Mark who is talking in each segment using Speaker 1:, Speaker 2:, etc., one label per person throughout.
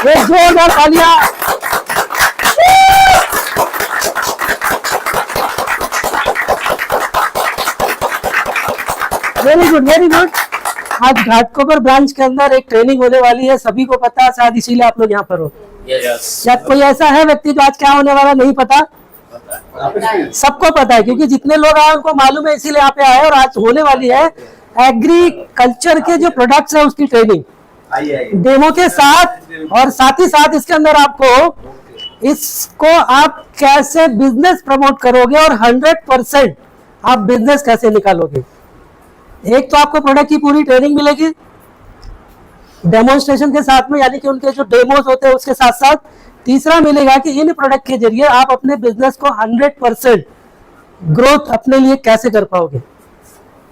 Speaker 1: एक जोरदार तालियां। Very good very good. आज घाटकोपर ब्रांच के अंदर एक ट्रेनिंग होने वाली है, सभी को पता है, शायद इसीलिए आप लोग यहाँ पर हो। क्या कोई ऐसा है व्यक्ति जो आज क्या होने वाला नहीं पता? सबको पता है, क्योंकि जितने लोग आए उनको मालूम है, इसीलिए यहाँ पे आए। और आज होने वाली है एग्रीकल्चर के जो प्रोडक्ट्स है उसकी ट्रेनिंग डेमो के साथ, और साथ ही साथ इसके अंदर आपको इसको आप कैसे बिजनेस प्रमोट करोगे और 100% आप बिजनेस कैसे निकालोगे। एक तो आपको प्रोडक्ट की पूरी ट्रेनिंग मिलेगी डेमोन्स्ट्रेशन के साथ में, यानी कि उनके जो डेमोस होते हैं उसके साथ साथ। तीसरा मिलेगा कि इन प्रोडक्ट के जरिए आप अपने बिजनेस को 100% ग्रोथ अपने लिए कैसे कर पाओगे।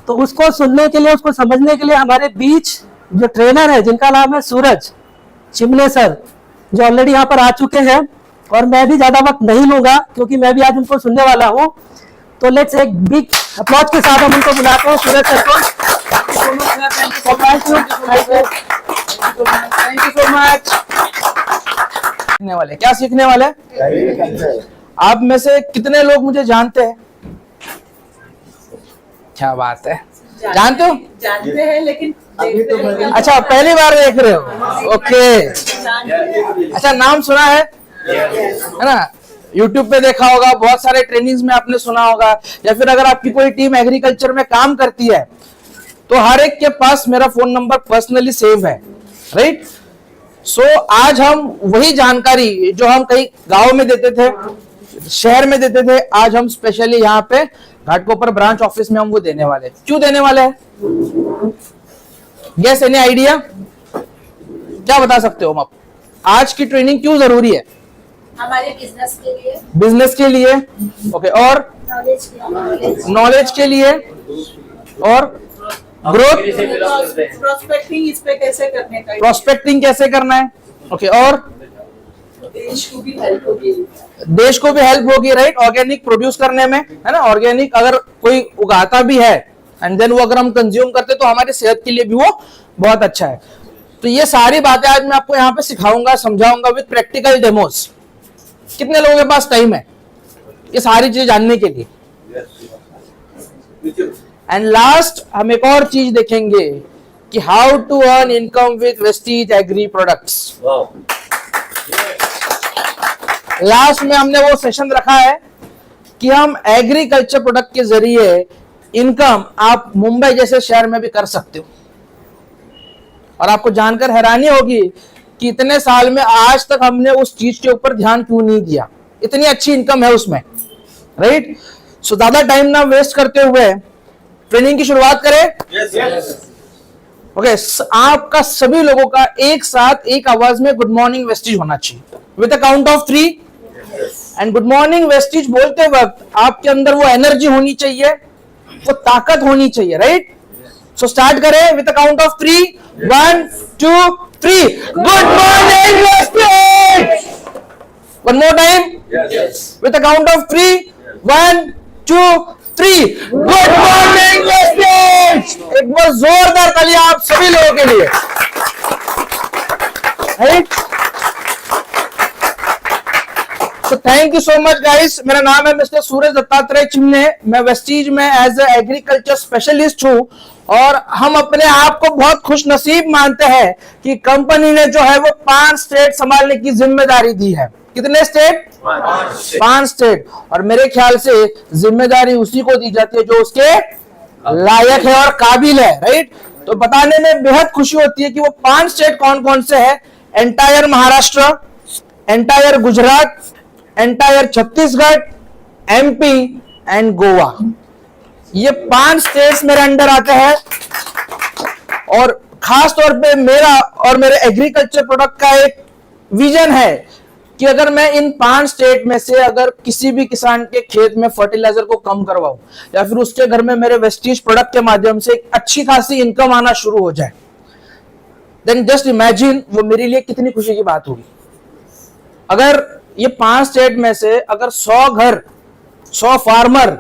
Speaker 1: तो उसको सुनने के लिए, उसको समझने के लिए हमारे बीच जो ट्रेनर है जिनका नाम है सूरज चिमले सर, जो ऑलरेडी यहाँ पर आ चुके हैं, और मैं भी ज्यादा वक्त नहीं लूंगा क्योंकि मैं भी आज उनको सुनने वाला हूँ। तो लेट्स एक बिग अप्लॉज के साथ हम उनको बुलाते हैं, सूरज सर को।
Speaker 2: Thank you so much. सीखने वाले क्या सीखने वाले? आप में से कितने लोग मुझे जानते हैं? क्या बात है, जानते हो?
Speaker 3: जानते हैं लेकिन
Speaker 2: अच्छा, पहली बार देख रहे हो? ओके। अच्छा, नाम सुना है ना? YouTube पे देखा होगा, बहुत सारे ट्रेनिंग्स में आपने सुना होगा, या फिर अगर आपकी कोई टीम एग्रीकल्चर में काम करती है तो हर एक के पास मेरा फोन नंबर पर्सनली सेव है, राइट? सो आज हम वही जानकारी जो हम कई गांव में देते थे, शहर में देते थे, आज हम स्पेशली यहाँ पे घाटकोपर ब्रांच ऑफिस में हम वो देने वाले। क्यों देने वाले हैं? Guess, any idea? क्या बता सकते हो आप? आज की ट्रेनिंग क्यों जरूरी है?
Speaker 3: हमारे बिजनेस के लिए,
Speaker 2: बिजनेस के लिए, ओके, और नॉलेज के लिए, और ग्रोथ,
Speaker 3: प्रोस्पेक्टिंग इस पे कैसे करने का,
Speaker 2: प्रोस्पेक्टिंग कैसे करना है, ओके, और
Speaker 3: देश को भी हेल्प होगी,
Speaker 2: देश को भी हेल्प होगी, राइट? ऑर्गेनिक प्रोड्यूस करने में, है ना? ऑर्गेनिक अगर कोई उगाता भी है एंड देन वो अगर हम कंज्यूम करते तो हमारी सेहत के लिए भी वो बहुत अच्छा है। तो ये सारी बातें आज मैं आपको यहाँ पे सिखाऊंगा, समझाऊंगा विद प्रैक्टिकल डेमोस। कितने लोगों के पास टाइम है ये सारी चीजें जानने के लिए? एंड लास्ट हम एक और चीज देखेंगे कि how to earn income with Vestige agri products. Last में हमने वो सेशन रखा है कि हम एग्रीकल्चर प्रोडक्ट के जरिए इनकम आप मुंबई जैसे शहर में भी कर सकते हो। और आपको जानकर हैरानी होगी कि इतने साल में आज तक हमने उस चीज के ऊपर ध्यान क्यों नहीं दिया। इतनी अच्छी इनकम है उसमें, राइट? सो ज्यादा टाइम ना वेस्ट करते हुए ट्रेनिंग की शुरुआत करें। ओके, आपका सभी लोगों का एक साथ एक आवाज में गुड मॉर्निंग वेस्टीज होना चाहिए with a count of 3। And good morning Vestige बोलते वक्त आपके अंदर वो एनर्जी होनी चाहिए, वो ताकत होनी चाहिए, राइट? सो स्टार्ट करें with a count of 3। 1 2 3। Good morning Vestige. One more time with a count of 3। 1 2 3। Good morning Vestige. एक बार जोरदार तालियां आप सभी लोगों के लिए, right? So thank you so much guys। मेरा नाम है मिस्टर सूरज दत्तात्रेय चिमने। मैं वेस्टीज में एज ए एग्रीकल्चर स्पेशलिस्ट हूँ, और हम अपने आप को बहुत खुश नसीब मानते हैं कि कंपनी ने जो है वो 5 स्टेट संभालने की जिम्मेदारी दी है। कितने स्टेट? 5 स्टेट। और मेरे ख्याल से जिम्मेदारी उसी को दी जाती है जो उसके लायक है और काबिल है, राइट? तो बताने में बेहद खुशी होती है कि वो 5 स्टेट कौन कौन से है। Entire Maharashtra, entire Gujarat, entire Chhattisgarh, MP and Goa. ये 5 स्टेट्स मेरे अंडर आते हैं। और खास तौर पे मेरा और मेरे एग्रीकल्चर प्रोडक्ट का एक विजन है कि अगर मैं इन 5 स्टेट में से अगर किसी भी किसान के खेत में फर्टिलाइजर को कम करवाऊं, या फिर उसके घर में मेरे वेस्टीज प्रोडक्ट के माध्यम से एक अच्छी खासी इनकम आना शुरू हो जाए, देन जस्ट इमेजिन वो मेरे लिए कितनी खुशी की बात होगी। अगर ये 5 स्टेट में से अगर 100 घर, 100 फार्मर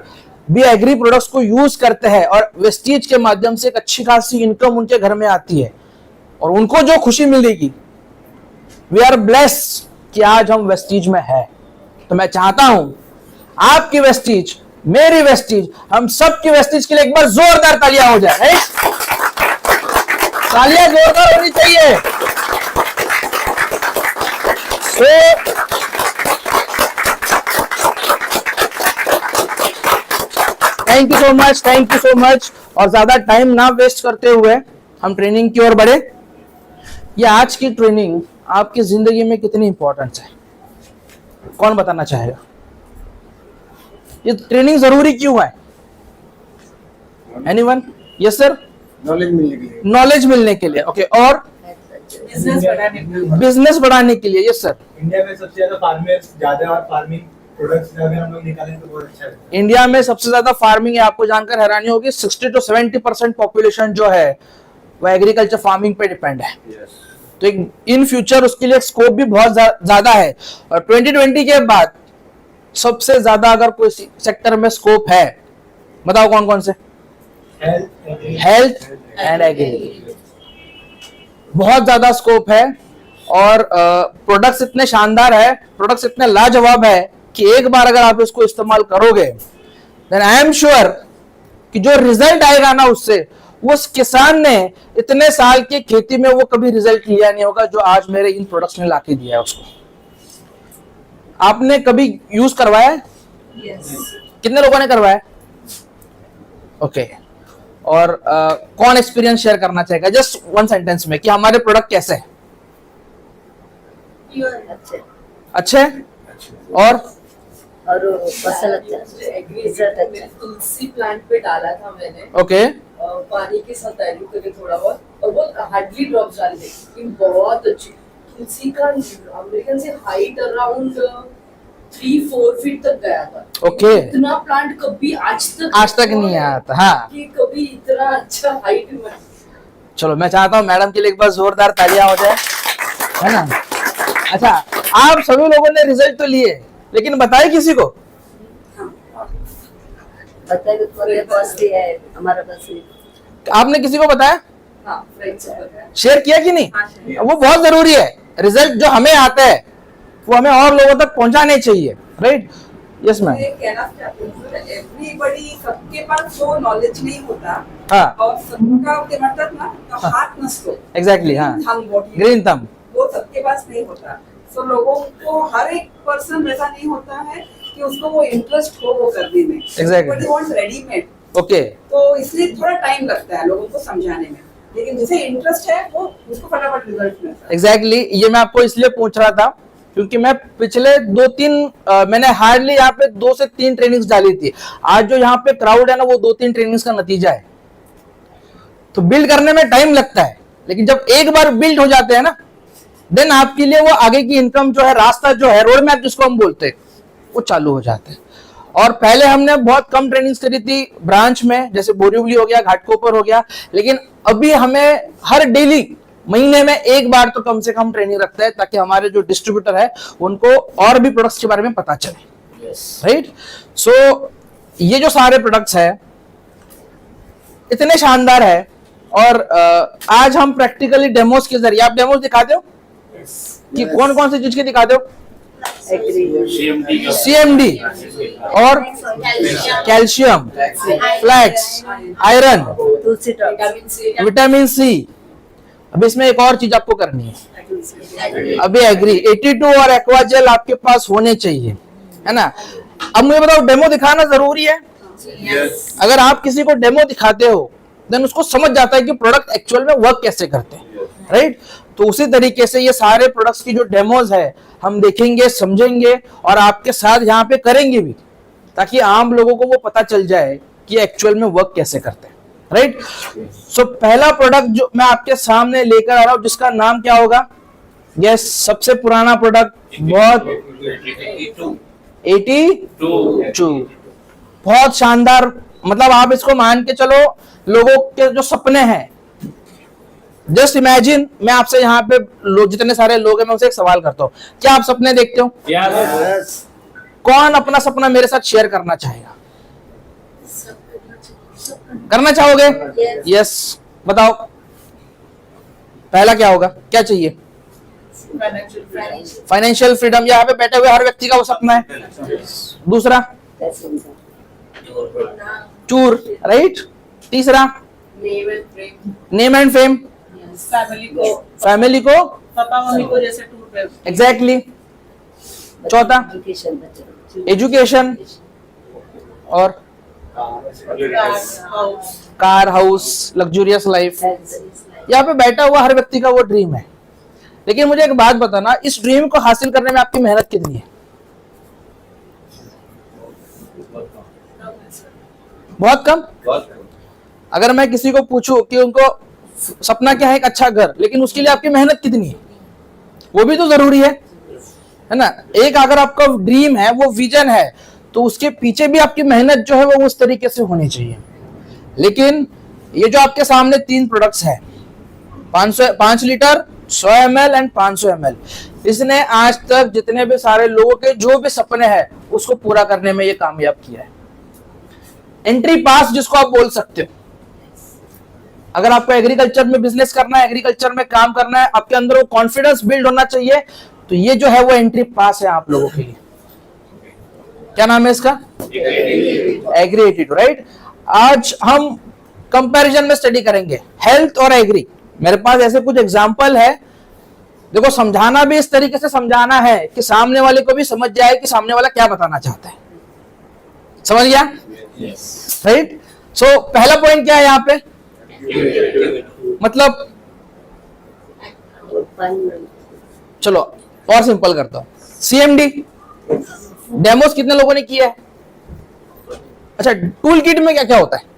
Speaker 2: भी एग्री प्रोडक्ट्स को यूज करते हैं और वेस्टीज के माध्यम से एक अच्छी खासी इनकम उनके घर में आती है, और उनको जो खुशी मिलेगी वी आर ब्लेस्ड कि आज हम वेस्टीज में है। तो मैं चाहता हूं आपकी वेस्टीज, मेरी वेस्टीज, हम सबकी वेस्टीज के लिए एक बार जोरदार तालियां हो जाए, राइट? तालियां जोरदार होनी चाहिए। Thank you so much, thank you so much. और ज्यादा टाइम ना वेस्ट करते हुए हम ट्रेनिंग की ओर बढ़े। ये आज की ट्रेनिंग आपकी जिंदगी में कितनी इंपॉर्टेंट है, कौन बताना चाहेगा? ये ट्रेनिंग जरूरी क्यों है? एनीवन? Yes sir.
Speaker 4: नॉलेज मिलने के लिए,
Speaker 2: नॉलेज मिलने के लिए, ओके। और
Speaker 3: बिजनेस बढ़ाने के लिए।
Speaker 2: बिजनेस बढ़ाने के लिए, यस सर।
Speaker 4: इंडिया में सबसे ज्यादा फार्मर्स ज्यादा और फार्मिंग प्रोडक्ट्स अगर हम लोग निकालें तो बहुत अच्छा है।
Speaker 2: इंडिया में सबसे ज्यादा फार्मिंग है, आपको जानकर हैरानी होगी। 60 to 70% पॉपुलेशन जो है वो एग्रीकल्चर फार्मिंग पे डिपेंड है। तो इन फ्यूचर उसके लिए स्कोप भी बहुत ज्यादा है। और 2020 के बाद सबसे ज्यादा अगर कोई सेक्टर में स्कोप है, बताओ कौन कौन से? हेल्थ एंड एग्री, बहुत ज्यादा स्कोप है। और प्रोडक्ट्स इतने शानदार है, प्रोडक्ट्स इतने लाजवाब है कि एक बार अगर आप इसको इस्तेमाल करोगे देन आई एम श्योर कि जो रिजल्ट आएगा ना उससे, उस किसान ने इतने साल की खेती में वो कभी रिजल्ट लिया नहीं होगा जो आज मेरे इन प्रोडक्ट्स ने लाके दिया है उसको। आपने कभी यूज करवाया है? कितने लोगों ने करवाया? ओके। और कौन एक्सपीरियंस शेयर करना चाहेगा जस्ट वन सेंटेंस में कि हमारे प्रोडक्ट कैसे है? अच्छे और
Speaker 5: फसल अच्छा, रिजल्ट अच्छा।
Speaker 3: तुलसी प्लांट पे डाला था मैंने,
Speaker 2: ओके।
Speaker 3: पानी के साथ डालू करके थोड़ा बहुत, और बहुत हार्डली ड्रॉप्स डाले, लेकिन बहुत अच्छी तुलसी का अमेरिकन से हाइट अराउंड 3-4 फीट तक गया था।
Speaker 2: ओके।
Speaker 3: इतना प्लांट कभी आज तक
Speaker 2: नहीं आया था। हाँ,
Speaker 3: कि कभी इतना अच्छा हाइट में।
Speaker 2: चलो मैं चाहता हूँ मैडम के लिए एक बार जोरदार तालियां हो जाए, है ना? अच्छा, आप सभी लोगों ने रिजल्ट तो लिए, लेकिन बताए किसी को?
Speaker 5: बताइए, तुम्हारे पास भी है, हमारे पास भी।
Speaker 2: आपने किसी को बताया,
Speaker 3: हाँ, फ्रेंड्स को बताया।
Speaker 2: शेयर किया कि नहीं?
Speaker 3: हाँ, शेयर।
Speaker 2: वो बहुत जरूरी है। रिजल्ट जो हमें आता है वो हमें और लोगों तक पहुंचाने चाहिए, राइट? Yes ma'am.
Speaker 6: ये कहना चाहती हूँ, एवरीबडी, सबके पास वो नॉलेज नहीं होता।
Speaker 2: हाँ।
Speaker 6: और सबका ते म्हणतात ना, हात नसतो।
Speaker 2: एग्जैक्टली, हाँ। Green thumb.
Speaker 6: वो सबके पास नहीं होता। सो लोगों को, हर एक पर्सन वैसा नहीं होता है कि उसको वो इंटरेस्ट हो वो करने में।
Speaker 2: Exactly.
Speaker 6: But wants readymade,
Speaker 2: okay.
Speaker 6: तो इसलिए थोड़ा टाइम लगता है लोगों को समझाने में। लेकिन जिसे इंटरेस्ट है वो उसको फटाफट रिजल्ट मिलता है।
Speaker 2: एग्जैक्टली, ये मैं आपको इसलिए पूछ रहा था क्योंकि मैं पिछले 2-3 मैंने हार्डली यहाँ पे 2 से 3 ट्रेनिंग्स डाली थी। आज जो यहाँ पे क्राउड है ना, वो 2-3 ट्रेनिंग्स का नतीजा है। तो बिल्ड करने में टाइम लगता है, लेकिन जब एक बार बिल्ड हो जाते हैं ना, देन आपके लिए वो आगे की इनकम जो है, रास्ता जो है, रोड मैप जिसको हम बोलते हैं, वो चालू हो जाते हैं। और पहले हमने बहुत कम ट्रेनिंग्स करी थी ब्रांच में, जैसे बोरीवली हो गया, घाटकोपर हो गया, लेकिन अभी हमें हर डेली, महीने में एक बार तो कम से कम ट्रेनिंग रखता है, ताकि हमारे जो डिस्ट्रीब्यूटर है उनको और भी प्रोडक्ट्स के बारे में पता चले, राइट? सो ये जो सारे प्रोडक्ट्स है इतने शानदार है। और आज हम प्रैक्टिकली डेमोस के जरिए, आप डेमोस दिखाते हो कि कौन कौन सी चीज के दिखाते हो? CMD और कैल्शियम, फ्लैक्स, आयरन,
Speaker 5: तुलसी drop,
Speaker 3: vitamin C.
Speaker 2: Vitamin C. अब इसमें एक और चीज आपको करनी है, अभी एग्री 82 और एक्वाजेल आपके पास होने चाहिए, है ना? अब मुझे बताओ, डेमो दिखाना जरूरी है? अगर आप किसी को डेमो दिखाते हो देन उसको समझ जाता है कि प्रोडक्ट एक्चुअल में वर्क कैसे करते हैं, राइट? तो उसी तरीके से ये सारे प्रोडक्ट्स की जो डेमोज है हम देखेंगे, समझेंगे और आपके साथ यहाँ पे करेंगे भी, ताकि आम लोगों को वो पता चल जाए कि एक्चुअल में वर्क कैसे करते हैं, राइट? सो पहला प्रोडक्ट जो मैं आपके सामने लेकर आ रहा हूं, जिसका नाम क्या होगा? यस, सबसे पुराना प्रोडक्ट, बहुत 82, बहुत शानदार। मतलब आप इसको मान के चलो, लोगों के जो सपने हैं, जस्ट इमेजिन, मैं आपसे यहाँ पे जितने सारे लोग हैं, मैं उनसे एक सवाल करता हूँ, क्या आप सपने देखते हो? कौन अपना सपना मेरे साथ शेयर करना चाहेगा? करना चाहोगे? यस, बताओ पहला क्या होगा, क्या चाहिए? फाइनेंशियल फ्रीडम, यहाँ पे बैठे हुए हर व्यक्ति का वो सपना है। दूसरा चूर, राइट। तीसरा नेम एंड फेम, फैमिली को
Speaker 6: पापा मम्मी को जैसे टूर पे
Speaker 2: एग्जैक्टली। चौथा एजुकेशन और कार, हाउस, लग्जूरियस लाइफ। यहाँ पे बैठा हुआ हर व्यक्ति का वो ड्रीम है। लेकिन मुझे एक बात बताना, इस ड्रीम को हासिल करने में आपकी मेहनत कितनी है? बहुत कम। अगर मैं किसी को पूछूं कि उनको सपना क्या है, एक अच्छा घर, लेकिन उसके लिए आपकी मेहनत कितनी है, वो भी तो जरूरी है ना। एक अगर आपका ड्रीम है, वो विजन है, तो उसके पीछे भी आपकी मेहनत जो है वो उस तरीके से होनी चाहिए। लेकिन ये जो आपके सामने 3 प्रोडक्ट्स हैं, 5 लीटर, 100 ml एंड 500 ml, इसने आज तक जितने भी सारे लोगों के जो भी सपने हैं उसको पूरा करने में ये कामयाब किया है। एंट्री पास जिसको आप बोल सकते हो। अगर आपको एग्रीकल्चर में बिजनेस करना है, एग्रीकल्चर में काम करना है, आपके अंदर वो कॉन्फिडेंस बिल्ड होना चाहिए, तो ये जो है वो एंट्री पास है आप लोगों के लिए। क्या नाम है इसका? Agri 82, right. आज हम कंपैरिजन में स्टडी करेंगे हेल्थ और एग्री। मेरे पास ऐसे कुछ एग्जांपल है। देखो, समझाना भी इस तरीके से समझाना है कि सामने वाले को भी समझ जाए कि सामने वाला क्या बताना चाहता है। समझ गया? राइट। सो पहला पॉइंट क्या है यहाँ पे? मतलब चलो और सिंपल करता हूं। CMD डेमोस कितने लोगों ने किया है? अच्छा, टूल किट में क्या क्या होता है?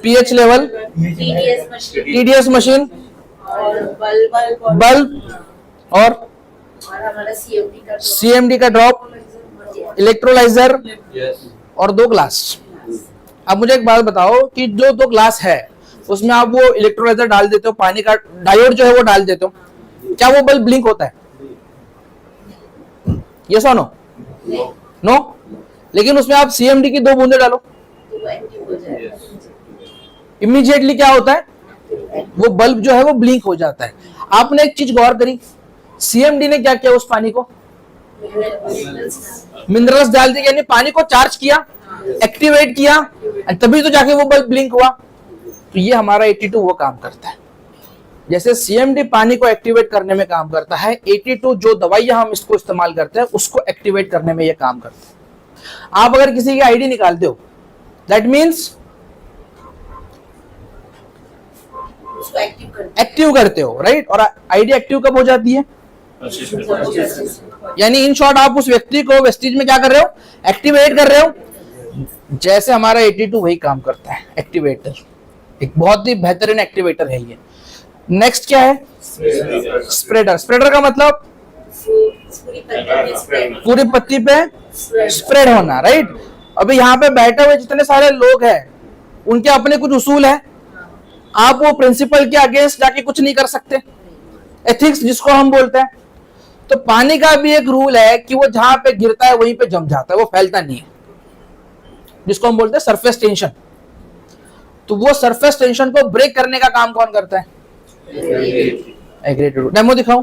Speaker 2: pH level, TDS machine, bulb और CMD का ड्रॉप, इलेक्ट्रोलाइजर और 2 ग्लास। अब मुझे एक बात बताओ कि जो 2 ग्लास है उसमें आप वो इलेक्ट्रोलाइजर डाल देते हो, पानी का डायोड जो है वो डाल देते हो, क्या वो बल्ब ब्लिंक होता है? यस और नो? नो। लेकिन उसमें आप CMD की 2 बूंदे डालो, इमीडिएटली क्या होता है? वो बल्ब जो है वो ब्लिंक हो जाता है। आपने एक चीज गौर करी, CMD ने क्या किया? उस पानी को मिनरल्स डाल दिए, यानी पानी को चार्ज किया, एक्टिवेट किया, तभी तो जाके वो बल्ब ब्लिंक हुआ। तो ये हमारा 82 वो काम करता है। जैसे CMD पानी को एक्टिवेट करने में काम करता है, 82 जो दवाइयां हम इसको इस्तेमाल करते हैं उसको एक्टिवेट करने में ये काम करता है। आप अगर किसी की आईडी निकालते हो, दैट मीन्स एक्टिव करते हो, राइट। और आईडी एक्टिव कब हो जाती है? यानी इन शॉर्ट आप उस व्यक्ति को वेस्टीज में क्या कर रहे हो? एक्टिवेट कर रहे हो। जैसे हमारा 82 वही काम करता है, एक्टिवेटर। एक बहुत ही बेहतरीन एक्टिवेटर है ये। नेक्स्ट क्या है? स्प्रेडर। स्प्रेडर का मतलब पूरी पत्ती पे स्प्रेड होना, राइट। अभी यहाँ पे बैठे हुए जितने सारे लोग हैं उनके अपने कुछ उसूल है। आप वो प्रिंसिपल के अगेंस्ट जाके कुछ नहीं कर सकते, एथिक्स जिसको हम बोलते हैं। तो पानी का भी एक रूल है कि वो जहां पे गिरता है वहीं पे जम जाता है, वो फैलता नहीं है, जिसको हम बोलते हैं सरफेस टेंशन। तो वो सरफेस टेंशन को ब्रेक करने का काम कौन करता है? एग्री 82। डेमो दिखाऊं?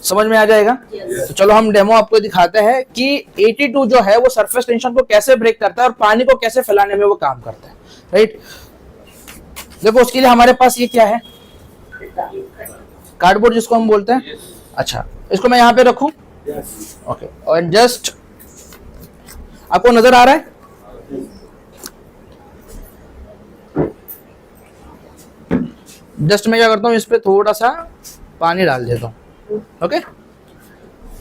Speaker 2: समझ में आ जाएगा? तो चलो हम डेमो आपको दिखाते हैं कि 82 जो है वो सरफेस टेंशन को कैसे ब्रेक करता है और पानी को कैसे फैलाने में वो काम करता है, राइट। देखो, उसके लिए हमारे पास ये क्या है? कार्डबोर्ड, जिसको हम बोलते हैं। अच्छा, इसको मैं यहाँ पे रखूं? ओके। और जस्ट आपको नजर आ रहा है? जस्ट मैं क्या करता हूँ, इस पे थोड़ा सा पानी डाल देता हूँ। ओके,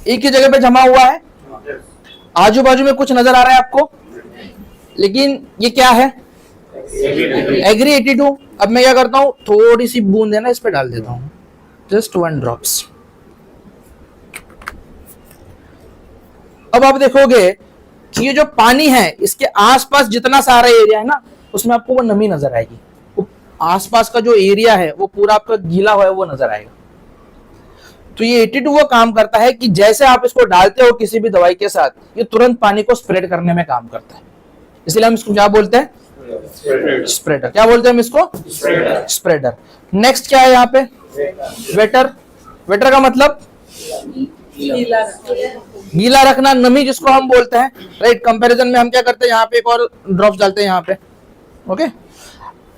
Speaker 2: एक ही जगह पे जमा हुआ है, आजू बाजू में कुछ नजर आ रहा है आपको, लेकिन ये क्या है? एग्री 82। अब मैं क्या करता हूँ, थोड़ी सी बूंद है ना, इस पे डाल देता हूँ, जस्ट 1 ड्रॉप्स। अब आप देखोगे कि ये जो पानी है इसके आसपास जितना सारा एरिया है ना, उसमें आपको वो नमी नजर आएगी। आसपास का जो एरिया है वो पूरा आपका गीला हुआ है, वो नजर आएगा। तो ये 82 वो काम करता है कि जैसे आप इसको डालते हो किसी भी दवाई के साथ, ये तुरंत पानी को स्प्रेड करने में काम करता है। इसलिए हम इसको क्या बोलते हैं? स्प्रेडर। क्या बोलते हैं हम इसको? स्प्रेडर। नेक्स्ट क्या है यहाँ पे? वेटर। वेटर का मतलब गीला रखना, नमी जिसको हम बोलते हैं, राइट। कंपैरिजन में हम क्या करते हैं, यहाँ पे एक और ड्रॉप्स डालते हैं यहाँ पे, ओके।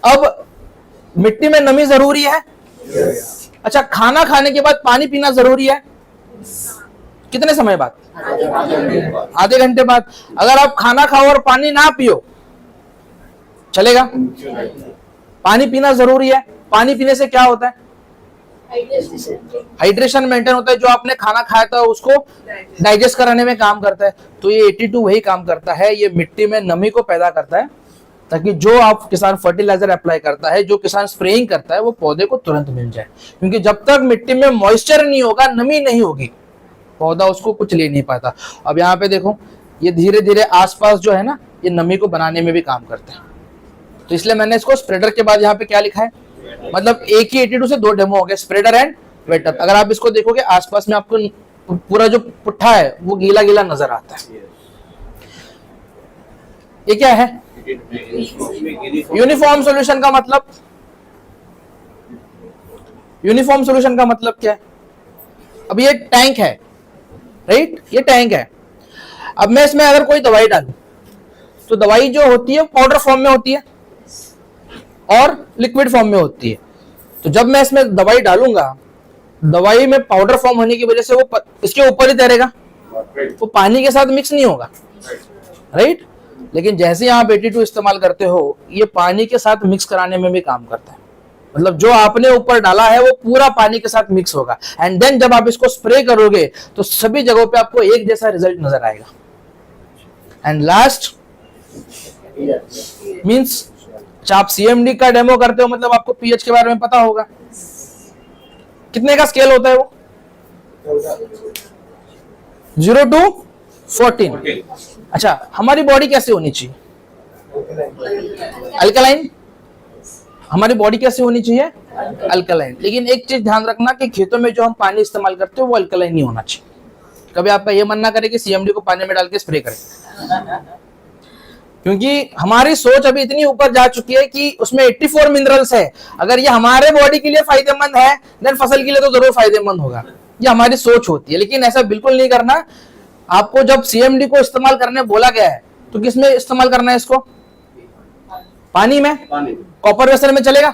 Speaker 2: अब मिट्टी में नमी जरूरी है। अच्छा, खाना खाने के बाद पानी पीना जरूरी है। कितने समय बाद? आधे घंटे बाद। अगर आप खाना खाओ और पानी ना पियो, चलेगा? पानी पीना जरूरी है। पानी पीने से क्या होता है? हाइड्रेशन मेंटेन होता है। जो आपने खाना खाया था उसको डाइजेस्ट कराने में काम करता है। तो ये 82 वही काम करता है, ये मिट्टी में नमी को पैदा करता है, ताकि जो आप किसान फर्टिलाइजर अप्लाई करता है, जो किसान स्प्रेइंग करता है, वो पौधे को तुरंत मिल जाए। क्योंकि जब तक मिट्टी में मॉइस्चर नहीं होगा, नमी नहीं होगी, पौधा उसको कुछ ले नहीं पाता। अब यहाँ पे देखो, ये धीरे धीरे आसपास जो है ना, ये नमी को बनाने में भी काम करता है। तो इसलिए मैंने इसको स्प्रेडर के बाद यहाँ पे क्या लिखा है, मतलब एक ही 82 से 2 डेमो हो गए, स्प्रेडर एंड वेटर। अगर आप इसको देखोगे, आसपास में आपको पूरा जो पुट्ठा है वो गीला गीला नजर आता है। ये क्या है? यूनिफॉर्म सॉल्यूशन का मतलब, यूनिफॉर्म सॉल्यूशन का मतलब क्या है? अब ये टैंक है, राइट, ये टैंक है। अब मैं इसमें अगर कोई दवाई डालूं, तो दवाई जो होती है पाउडर फॉर्म में होती है और लिक्विड फॉर्म में होती है। तो जब मैं इसमें दवाई डालूंगा, दवाई में पाउडर फॉर्म होने की वजह से वो इसके ऊपर ही तैरेगा, वो पानी के साथ मिक्स नहीं होगा, राइट। लेकिन जैसे आप 82 इस्तेमाल करते हो, ये पानी के साथ मिक्स कराने में भी काम करता है। मतलब जो आपने ऊपर डाला है वो पूरा पानी के साथ मिक्स होगा। एंड देन जब आप इसको स्प्रे करोगे तो सभी जगहों पे आपको एक जैसा रिजल्ट नजर आएगा। एंड लास्ट मींस, आप CMD का डेमो करते हो, मतलब आपको pH के बारे में पता होगा। कितने का स्केल होता है वो? 0 to 14। अच्छा, हमारी बॉडी कैसे होनी चाहिए? अल्कलाइन। हमारी बॉडी कैसे होनी चाहिए? अल्कलाइन। लेकिन एक चीज ध्यान रखना कि खेतों में जो हम पानी इस्तेमाल करते हैं वो अल्कलाइन नहीं होना चाहिए। कभी आपका ये मन ना करे कि CMD को पानी में डाल के स्प्रे करें, क्योंकि हमारी सोच अभी इतनी ऊपर जा चुकी है कि उसमें 84 मिनरल्स है। अगर ये हमारे बॉडी के लिए फायदेमंद है, देन फसल के लिए तो जरूर फायदेमंद होगा। ये हमारी सोच होती है, लेकिन ऐसा बिल्कुल नहीं करना। आपको जब CMD को इस्तेमाल करने बोला गया है, तो किसमें इस्तेमाल करना है इसको? पानी में। कॉपर वेसल में चलेगा?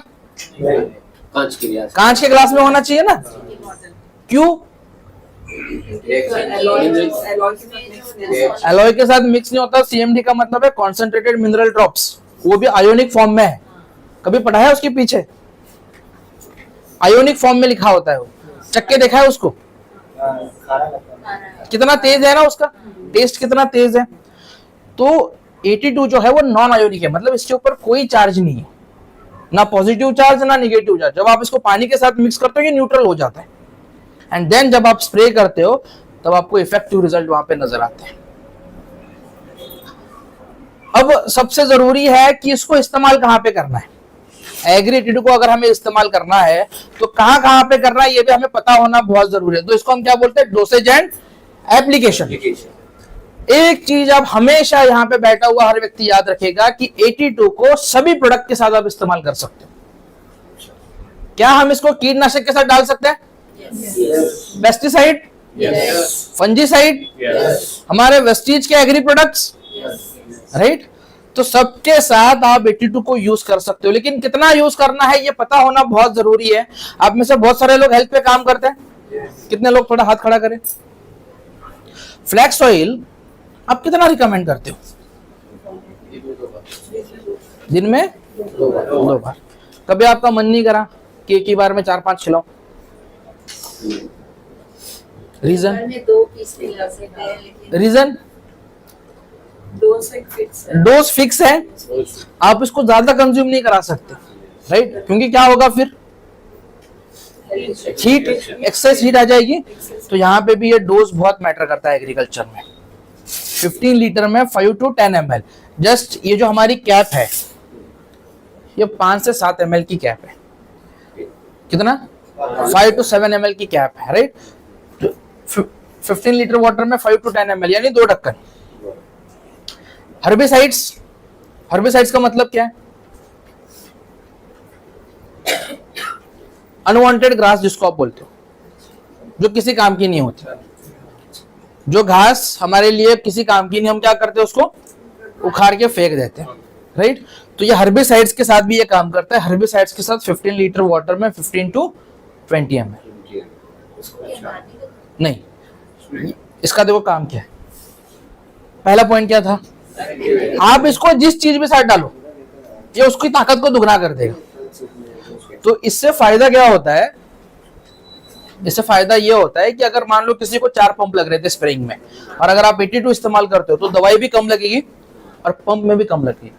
Speaker 2: कांच के ग्लास में होना चाहिए ना। क्यों? एलॉय के साथ मिक्स नहीं होता। CMD का मतलब है कॉन्सेंट्रेटेड मिनरल ड्रॉप्स, वो भी आयोनिक फॉर्म में है। कभी पढ़ा है उसके पीछे? आयोनिक फॉर्म में लिखा होता है वो। चक्के देखा है उसको? कितना तेज है ना, उसका टेस्ट कितना तेज है। तो 82 जो है वो नॉन आयोनिक है, मतलब इसके ऊपर कोई चार्ज नहीं है, ना पॉजिटिव चार्ज ना निगेटिव चार्ज। जब आप इसको पानी के साथ मिक्स करते हो, ये न्यूट्रल हो जाता है। एंड देन जब आप स्प्रे करते हो, तब आपको इफेक्टिव रिजल्ट वहां पे नजर आते हैं। अब सबसे जरूरी है कि इसको इस्तेमाल कहां पे करना है। एग्री 82 को अगर हमें इस्तेमाल करना है तो कहां कहां पे करना है, ये भी हमें पता होना बहुत जरूरी है। तो इसको हम क्या बोलते हैं? Dosage and application. एक चीज आप हमेशा यहाँ पे बैठा हुआ हर व्यक्ति याद रखेगा कि 82 को सभी प्रोडक्ट के साथ आप इस्तेमाल कर सकते हो। क्या हम इसको कीटनाशक के साथ डाल सकते हैं? पेस्टिसाइड, फंजीसाइड, हमारे वेस्टीज के एग्री प्रोडक्ट्स, राइट। तो सबके साथ आप 82 को यूज कर सकते हो। लेकिन कितना यूज करना है ये पता होना बहुत जरूरी है। आप में से बहुत सारे लोग हेल्थ पे काम करते हैं। कितने लोग? थोड़ा हाथ खड़ा करें। फ्लैक्स ऑयल आप कितना रिकमेंड करते हो? दिन में 2 बार। कभी आपका मन नहीं करा कि एक ही बार में 4-5 खिलाओ? रीजन?
Speaker 5: 2 पीस मिला सकते हैं, लेकिन
Speaker 2: रीजन? डोज फिक्स है, आप इसको ज्यादा कंज्यूम नहीं करा सकते, राइट। क्योंकि क्या होगा फिर? हीट, एक्सेस हीट आ जाएगी। तो यहाँ पे भी ये डोज बहुत मैटर करता है एग्रीकल्चर में। 15 लीटर में 5 to 10 ml। जस्ट ये जो हमारी कैप है, ये 5 से 7 ml की कैप है। कितना? 5 to 7 ml की कैप है, राइट। 15 लीटर वाटर में 5 to 10 ml, यानी 2 ढक्कन। हर्बिसाइड्स, हर्बिसाइड्स का मतलब क्या है? अनवांटेड ग्रास जिसको आप बोलते हो, जो किसी काम की नहीं होती, जो घास हमारे लिए किसी काम की नहीं, हम क्या करते हैं उसको उखाड़ के फेंक देते हैं, राइट। तो ये हर्बिसाइड्स के साथ भी ये काम करता है। हर्बिसाइड्स के साथ 15 लीटर वाटर में 15 to 20 ml। नहीं, इसका देखो काम क्या है। पहला पॉइंट क्या था, आप इसको जिस चीज में साथ डालो ये उसकी ताकत को दुगना कर देगा। तो इससे फायदा क्या होता है, इससे फायदा ये होता है कि अगर मान लो किसी को 4 पंप लग रहे थे स्प्रेइंग में, और अगर आप 82 इस्तेमाल करते हो तो दवाई भी कम लगेगी और पंप में भी कम लगेगी।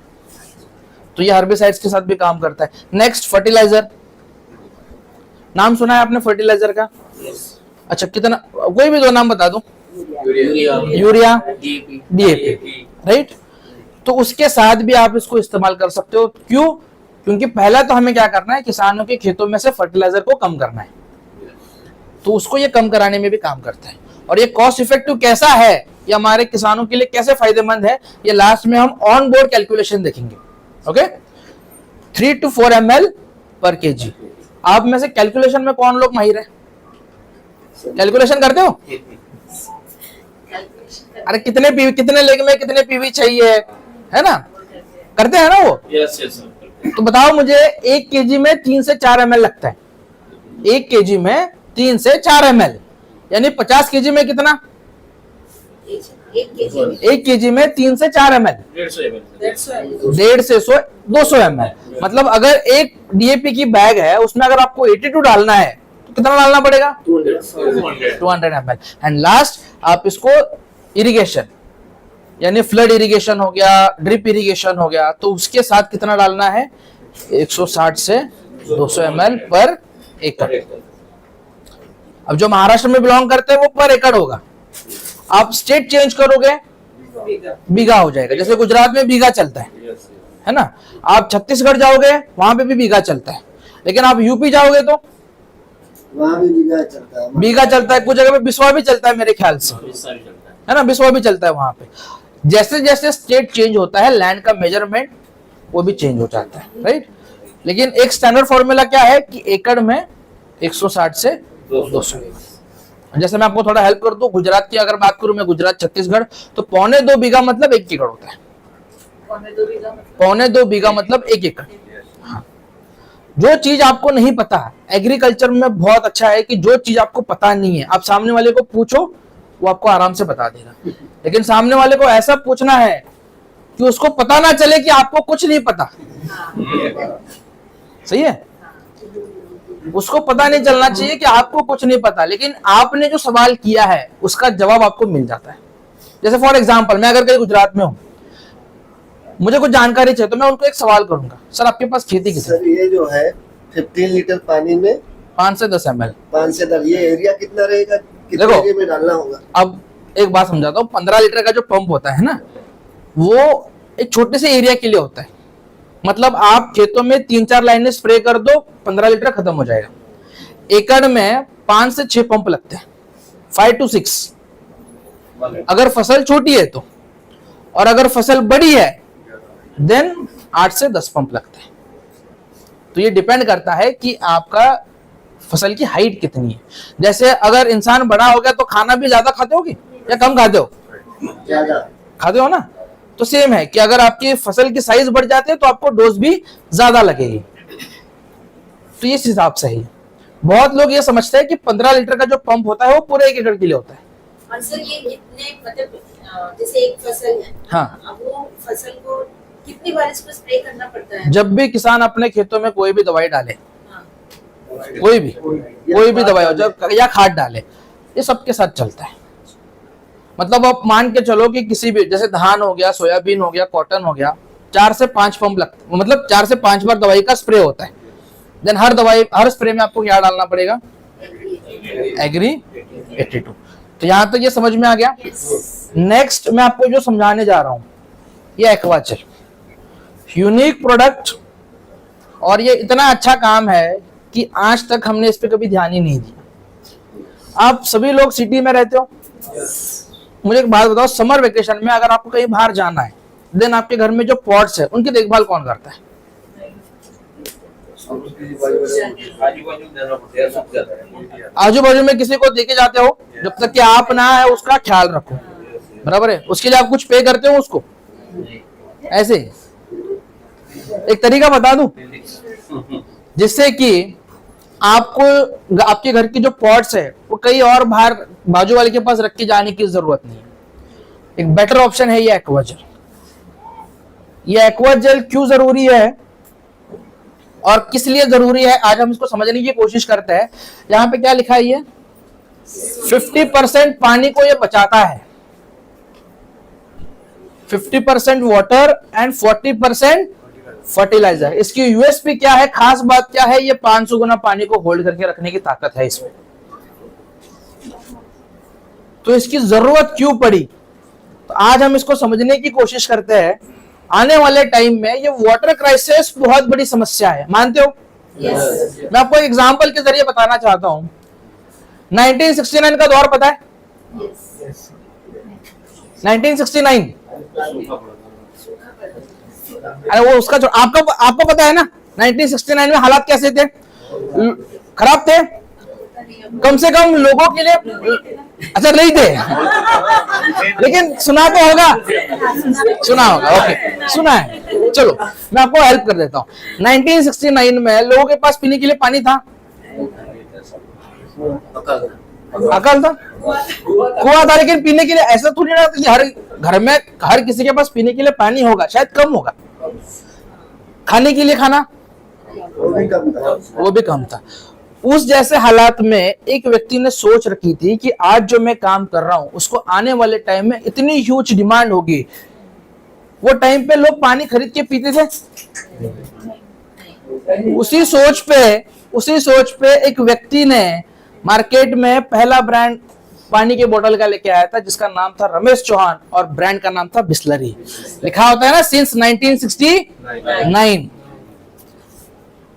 Speaker 2: तो ये हर्बिसाइड्स के साथ भी काम करता है। Next, fertiliser. नाम सुना है आपने फर्टिलाइजर का? अच्छा, कितना, कोई भी 2 नाम बता दो। Urea, DAP, right. तो उसके साथ भी आप इसको इस्तेमाल कर सकते हो। क्यों? क्योंकि पहला तो हमें क्या करना है, किसानों के खेतों में से फर्टिलाइजर को कम करना है, तो उसको ये कम कराने में भी काम करता है। और ये कॉस्ट इफेक्टिव कैसा है, ये हमारे किसानों के लिए कैसे फायदेमंद है, ये लास्ट में हम ऑन बोर्ड कैलकुलेशन देखेंगे। ओके, 3 to 4 ml पर केजी। आप में से कैलकुलेशन में कौन लोग माहिर है? कैलकुलेशन करते हो? अरे कितने पीवी, कितने लेग में कितने पीवी चाहिए, है ना, करते हैं ना वो? यस। तो बताओ मुझे, 1 केजी में 3 से 4 ml लगता है। 1 केजी में 3 से 4 ml, यानी 50 केजी में कितना? 1 केजी में 3 से 4 ml, 150 से 200 ml। मतलब अगर एक डीएपी की बैग है, उसमें अगर आपको 82 डालना है तो कितना डालना पड़ेगा? 200 ml। एंड लास्ट, आप इसको इरिगेशन, यानी फ्लड इरिगेशन हो गया, ड्रिप इरिगेशन हो गया, तो उसके साथ कितना डालना है? 160 से 200 ml पर एकड़। अब जो महाराष्ट्र में बिलोंग करते हैं वो पर एकड़ होगा। आप स्टेट चेंज करोगे बीघा हो जाएगा। जैसे गुजरात में बीघा चलता है ना, आप छत्तीसगढ़ जाओगे वहां पे भी बीघा चलता है, लेकिन आप यूपी जाओगे तो
Speaker 7: वहाँ भी
Speaker 2: बीघा चलता है। कुछ जगह पे बिस्वा भी चलता है मेरे ख्याल से, है ना, बिस्वा भी चलता है वहां पे। जैसे जैसे स्टेट चेंज होता है, लैंड का मेजरमेंट वो भी चेंज हो जाता है, राइट। लेकिन एक स्टैंडर्ड फॉर्मूला क्या है कि एकड़ में 160 से 200। जैसे मैं आपको थोड़ा हेल्प कर दूं, गुजरात की अगर बात करूं मैं, गुजरात छत्तीसगढ़, तो 1.25 बीघा मतलब 1 एकड़ होता है। 1.25 बीघा मतलब 1 एकड़। हाँ। जो चीज आपको नहीं पता, एग्रीकल्चर में बहुत अच्छा है कि जो चीज आपको पता नहीं है, आप सामने वाले को पूछो, वो आपको आराम से बता देगा। लेकिन सामने वाले को ऐसा पूछना है कि उसको पता ना चले कि आपको कुछ नहीं पता। सही है, उसको पता नहीं चलना चाहिए कि आपको कुछ नहीं पता, लेकिन आपने जो सवाल किया है उसका जवाब आपको मिल जाता है। जैसे फॉर एग्जांपल, मैं अगर कहीं गुजरात में हूं, मुझे कुछ जानकारी चाहिए, तो मैं उनको एक सवाल करूंगा, सर आपके पास खेती कितनी?
Speaker 7: सर ये जो है 15 लीटर पानी में
Speaker 2: 5 से 10 ml।
Speaker 7: 5 से 10, ये एरिया कितना रहेगा, कितने
Speaker 2: देखो,
Speaker 7: एरिया में डालना होगा?
Speaker 2: अब एक बात समझाता हूँ, 15 लीटर का जो पंप होता है ना, वो एक छोटे से एरिया के लिए होता है। मतलब आप खेतों में 3-4 लाइनें स्प्रे कर दो, 15 लीटर खत्म हो जाएगा। एकड़ में 5 से 6 पंप लगते हैं, 5 to 6 अगर फसल छोटी है तो, और अगर फसल बड़ी है देन 8 से 10 पंप लगते हैं। तो ये डिपेंड करता है कि आपका फसल की हाइट कितनी है। जैसे अगर इंसान बड़ा हो गया तो खाना भी ज्यादा खाते हो या कम खाते हो?
Speaker 7: ज्यादा
Speaker 2: खाते हो ना। तो सेम है कि अगर आपकी फसल की साइज बढ़ जाती है तो आपको डोज भी ज्यादा लगेगी। तो इस हिसाब से ही बहुत लोग ये समझते हैं कि 15 लीटर का जो पंप होता है वो पूरे 1 एकड़ के लिए होता है।
Speaker 5: और सर ये कितने, मतलब जैसे एक फसल है,
Speaker 2: हाँ,
Speaker 5: अब वो फसल को कितनी बार इसको स्प्रे करना पड़ता है?
Speaker 2: जब भी किसान अपने खेतों में कोई भी दवाई डाले,
Speaker 5: हाँ।
Speaker 2: कोई भी दवाई हो, जब या खाद डाले, ये सबके साथ चलता है। मतलब आप मान के चलो कि किसी भी, जैसे धान हो गया, सोयाबीन हो गया, कॉटन हो गया, 4 से 5 पंप लगते, मतलब 4 से 5 बार दवाई का स्प्रे होता है। देन हर स्प्रे में आपको क्या डालना पड़ेगा? एग्री 82। तो यहां तक ये समझ में आ गया। नेक्स्ट मैं आपको जो समझाने जा रहा हूं, ये एक्वाचल यूनिक प्रोडक्ट, और ये इतना अच्छा काम है कि आज तक हमने इस पे कभी ध्यान ही नहीं दिया। आप सभी लोग सिटी में रहते हो, मुझे एक बात बताओ, समर वेकेशन में अगर आपको कहीं बाहर जाना है, देन आपके घर में जो पॉट्स है उनकी देखभाल कौन करता है? आजू बाजू में किसी को देके जाते हो, जब तक कि आप ना आए उसका ख्याल रखो, बराबर है। उसके लिए आप कुछ पे करते हो उसको, ऐसे एक तरीका बता दूं जिससे कि आपको आपके घर की जो पॉट्स है वो कहीं और बाहर बाजू वाले के पास रख के जाने की जरूरत नहीं है। एक बेटर ऑप्शन है ये एक्वा जेल। ये एक्वा जेल क्यों जरूरी है और किस लिए जरूरी है, आज हम इसको समझने की कोशिश करते हैं। यहां पे क्या लिखा है, ये 50% पानी को ये बचाता है, 50% वाटर एंड 40% फर्टिलाइजर। इसकी यूएसपी क्या है, खास बात क्या है, ये 500 गुना पानी को होल्ड करके रखने की ताकत है इसमें। तो इसकी जरूरत क्यों पड़ी, तो आज हम इसको समझने की कोशिश करते हैं। आने वाले टाइम में ये वाटर क्राइसिस बहुत बड़ी समस्या है, मानते हो? मैं आपको एक एग्जांपल के जरिए बताना चाहता हूं। 1969 का दौर पता है? 1969, अरे वो उसका जो आपको पता है ना 1969 में हालात कैसे थे, खराब थे, कम से कम लोगों के लिए। अच्छा नहीं थे लेकिन सुना तो होगा, सुना होगा, ओके सुना है। चलो मैं आपको हेल्प कर देता हूँ। 1969 में लोगों के पास पीने के लिए पानी था, अकल था, कुआं था, लेकिन पीने के लिए ऐसा थोड़ी ना कि हर घर में हर किसी के पास पीने के लिए पानी होगा, शायद कम होगा। खाने के लिए खाना वो भी कम था। उस जैसे हालात में एक व्यक्ति ने सोच रखी थी कि आज जो मैं काम कर रहा हूं उसको आने वाले टाइम में इतनी ह्यूज डिमांड होगी। वो टाइम पे लोग पानी खरीद के पीते थे। उसी सोच पे एक व्यक्ति ने मार्केट में पहला ब्रांड पानी के बोतल का लेके आया था जिसका नाम था रमेश चौहान और ब्रांड का नाम था बिस्लरी। लिखा होता है ना सिंस 1969।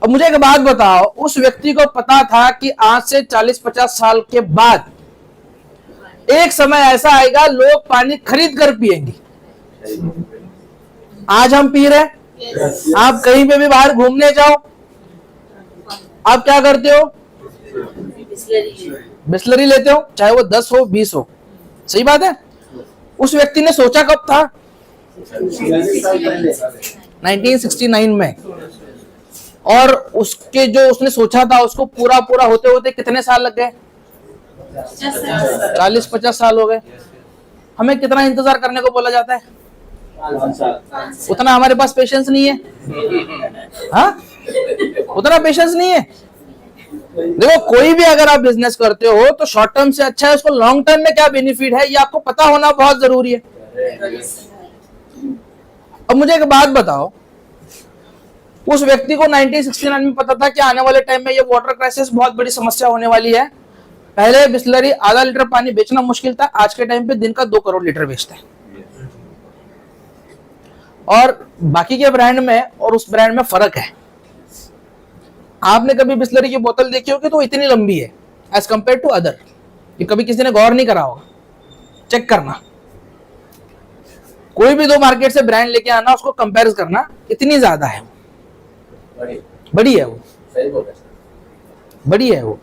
Speaker 2: अब मुझे एक बात बताओ, उस व्यक्ति को पता था कि आज से 40-50 साल के बाद एक समय ऐसा आएगा लोग पानी खरीद कर पिएंगे। आज हम पी रहे हैं। आप कहीं पे भी बाहर घूमने जाओ, आप क्या करते हो? बिस्लरी लेते हो, चाहे वो 10 हो 20 हो। सही बात है। उस व्यक्ति ने सोचा कब था? 1969 में। और उसके जो उसने सोचा था उसको पूरा होते होते कितने साल लग गए? 40-50 साल हो गए। हमें कितना इंतजार करने को बोला जाता है? उतना हमारे पास पेशेंस नहीं है। हाँ, उतना पेशेंस नहीं है। देखो, कोई भी अगर आप बिजनेस करते हो तो शॉर्ट टर्म से अच्छा है, उसको लॉन्ग टर्म में क्या बेनिफिट है ये आपको पता होना बहुत जरूरी है। अब मुझे एक बात बताओ, उस व्यक्ति को 1969 में पता था कि आने वाले टाइम में ये वाटर क्राइसिस बहुत बड़ी समस्या होने वाली है। पहले बिस्लरी आधा लीटर पानी बेचना मुश्किल था, आज के टाइम पे दिन का 2 करोड़ लीटर बेचता है। और बाकी के ब्रांड में और उस ब्रांड में फर्क है। आपने कभी बिस्लरी की बोतल देखी होगी तो इतनी लंबी है एज कंपेयर टू अदर। ये कभी किसी ने गौर नहीं करा होगा, चेक करना। कोई भी 2 मार्केट से ब्रांड लेके आना, उसको कंपेयर करना, इतनी ज्यादा है, बड़ी है वो, बड़ी है वो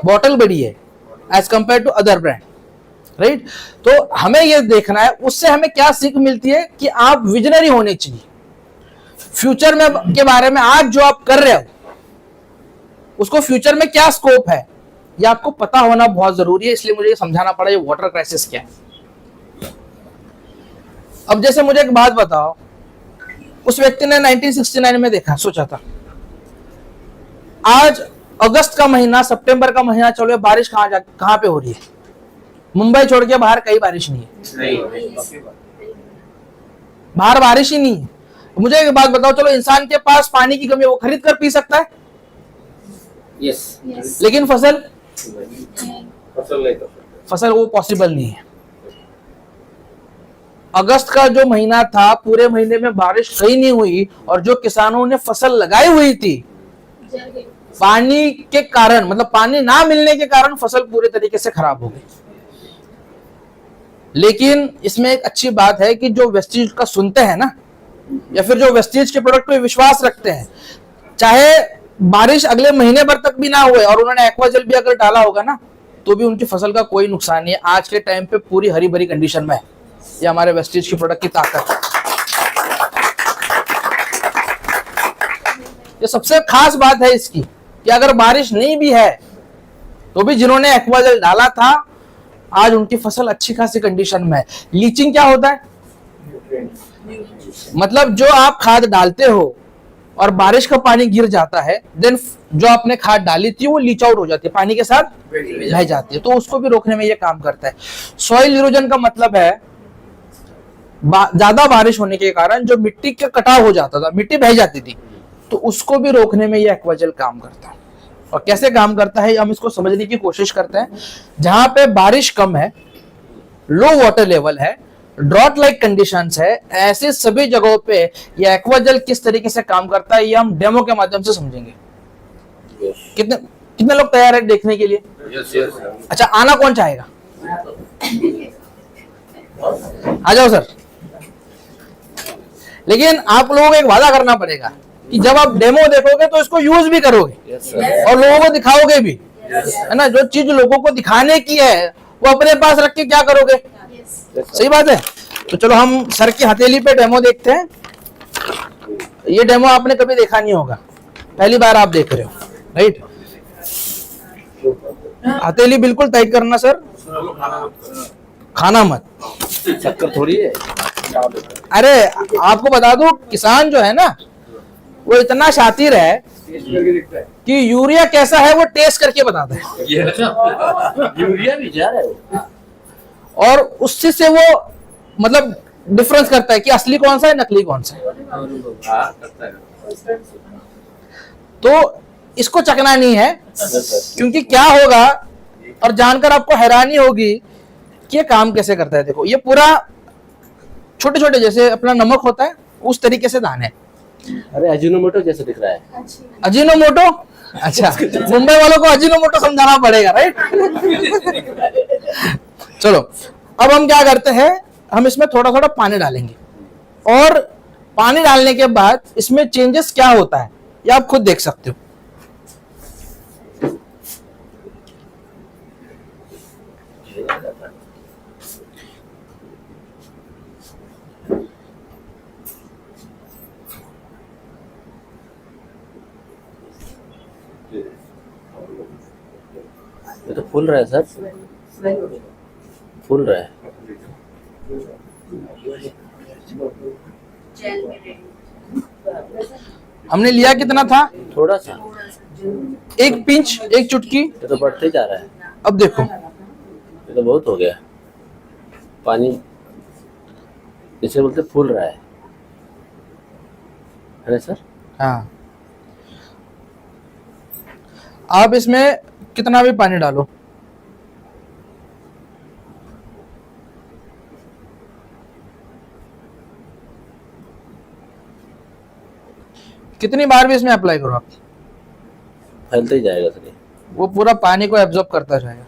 Speaker 2: बॉटल, बड़ी है as compare to other brand, right. तो हमें ये देखना है उससे हमें क्या सीख मिलती है कि आप विजनरी होने चाहिए। फ्यूचर में के बारे में आज जो आप कर रहे हो उसको फ्यूचर में क्या स्कोप है ये आपको पता होना बहुत जरूरी है। इसलिए मुझे ये समझाना पड़ा ये वाटर क्राइसिस क्या है। अब जैसे मुझे एक बात बताओ, उस व्यक्ति ने 1969 में देखा, सोचा था आज अगस्त का महीना, सितंबर का महीना चलो, बारिश कहां पे हो रही है? मुंबई छोड़ के बाहर कहीं बारिश नहीं है, बाहर बारिश ही नहीं है। मुझे एक बात बताओ, चलो इंसान के पास पानी की कमी है, वो खरीद कर पी सकता है,
Speaker 8: yes.
Speaker 2: लेकिन फसल वो पॉसिबल नहीं है। अगस्त का जो महीना था, पूरे महीने में बारिश कहीं नहीं हुई और जो किसानों ने फसल लगाई हुई थी, पानी के कारण, मतलब पानी ना मिलने के कारण फसल पूरे तरीके से खराब हो गई। लेकिन इसमें एक अच्छी बात है कि जो वेस्टीज का सुनते हैं ना, या फिर जो वेस्टीज के प्रोडक्ट पे विश्वास रखते हैं, चाहे बारिश अगले महीने भर तक भी ना हुए और उन्होंने एक्वाजेल भी अगर डाला होगा ना, तो भी उनकी फसल का कोई नुकसान नहीं है। आज के टाइम पे पूरी हरी भरी कंडीशन में है। ये हमारे वेस्टीज की प्रोडक्ट की ताकत है। ये सबसे खास बात है इसकी कि अगर बारिश नहीं भी है तो भी जिन्होंने एक्वाजेल डाला था, आज उनकी फसल अच्छी खासी कंडीशन में है। लीचिंग क्या होता है? मतलब जो आप खाद डालते हो और बारिश का पानी गिर जाता है, देन जो आपने खाद डाली थी वो लीच आउट हो जाती है, पानी के साथ बह जाती है, तो उसको भी रोकने में ये काम करता है। सॉइल इरोजन का मतलब है ज्यादा बारिश होने के कारण जो मिट्टी का कटाव हो जाता था, मिट्टी बह जाती थी, तो उसको भी रोकने में ये एक्वाजेल काम करता है। और कैसे काम करता है हम इसको समझने की कोशिश करते हैं। जहां पे बारिश कम है, लो वाटर लेवल है, ड्रॉट लाइक कंडीशंस है, ऐसे सभी जगहों पे ये एक्वाजेल किस तरीके से काम करता है ये हम डेमो के माध्यम से समझेंगे। कितने लोग तैयार है देखने के लिए? अच्छा, आना कौन चाहेगा? आ जाओ सर। लेकिन आप लोगों को एक वादा करना पड़ेगा कि जब आप डेमो देखोगे तो इसको यूज भी करोगे और लोगों को दिखाओगे भी, है ना। जो चीज लोगों को दिखाने की है वो अपने पास रख के क्या करोगे? सही बात है। तो चलो हम सर की हथेली पे डेमो देखते हैं। ये डेमो आपने कभी देखा नहीं होगा, पहली बार आप देख रहे हो, राइट। हथेली बिल्कुल टाइट करना सर, खाना मत,
Speaker 7: चक्कर थोड़ी है।
Speaker 2: अरे आपको बता दूं, किसान जो है ना वो इतना शातिर है कि यूरिया कैसा है वो टेस्ट करके बताता है।
Speaker 7: यूरिया भी जा रहा है
Speaker 2: और उससे से वो मतलब डिफरेंस करता है कि असली कौन सा है, नकली कौन सा है। तो इसको चकना नहीं है, क्योंकि क्या होगा और जानकर आपको हैरानी होगी कि ये काम कैसे करता है। देखो, ये पूरा छोटे छोटे जैसे अपना नमक होता है उस तरीके से दाने।
Speaker 7: अरे अजीनोमोटो जैसे दिख रहा है।
Speaker 2: अजीनोमोटो? अच्छा, मुंबई वालों को अजीनोमोटो समझाना पड़ेगा, राइट। चलो अब हम क्या करते हैं, हम इसमें थोड़ा थोड़ा पानी डालेंगे और पानी डालने के बाद इसमें चेंजेस क्या होता है ये आप खुद देख सकते हो।
Speaker 7: ये तो फूल रहा है सर, फूल रहा है।
Speaker 2: हमने लिया कितना था?
Speaker 7: थोड़ा सा,
Speaker 2: एक पिंच, एक चुटकी।
Speaker 7: ये तो बढ़ते जा रहा है।
Speaker 2: अब देखो,
Speaker 7: ये तो बहुत हो गया पानी, इसे बोलते फूल रहा है ना सर।
Speaker 2: हाँ, आप इसमें कितना भी पानी डालो, कितनी बार भी इसमें अप्लाई करो आप,
Speaker 7: फैलते ही जाएगा सर।
Speaker 2: वो पूरा पानी को एब्जॉर्ब करता जाएगा।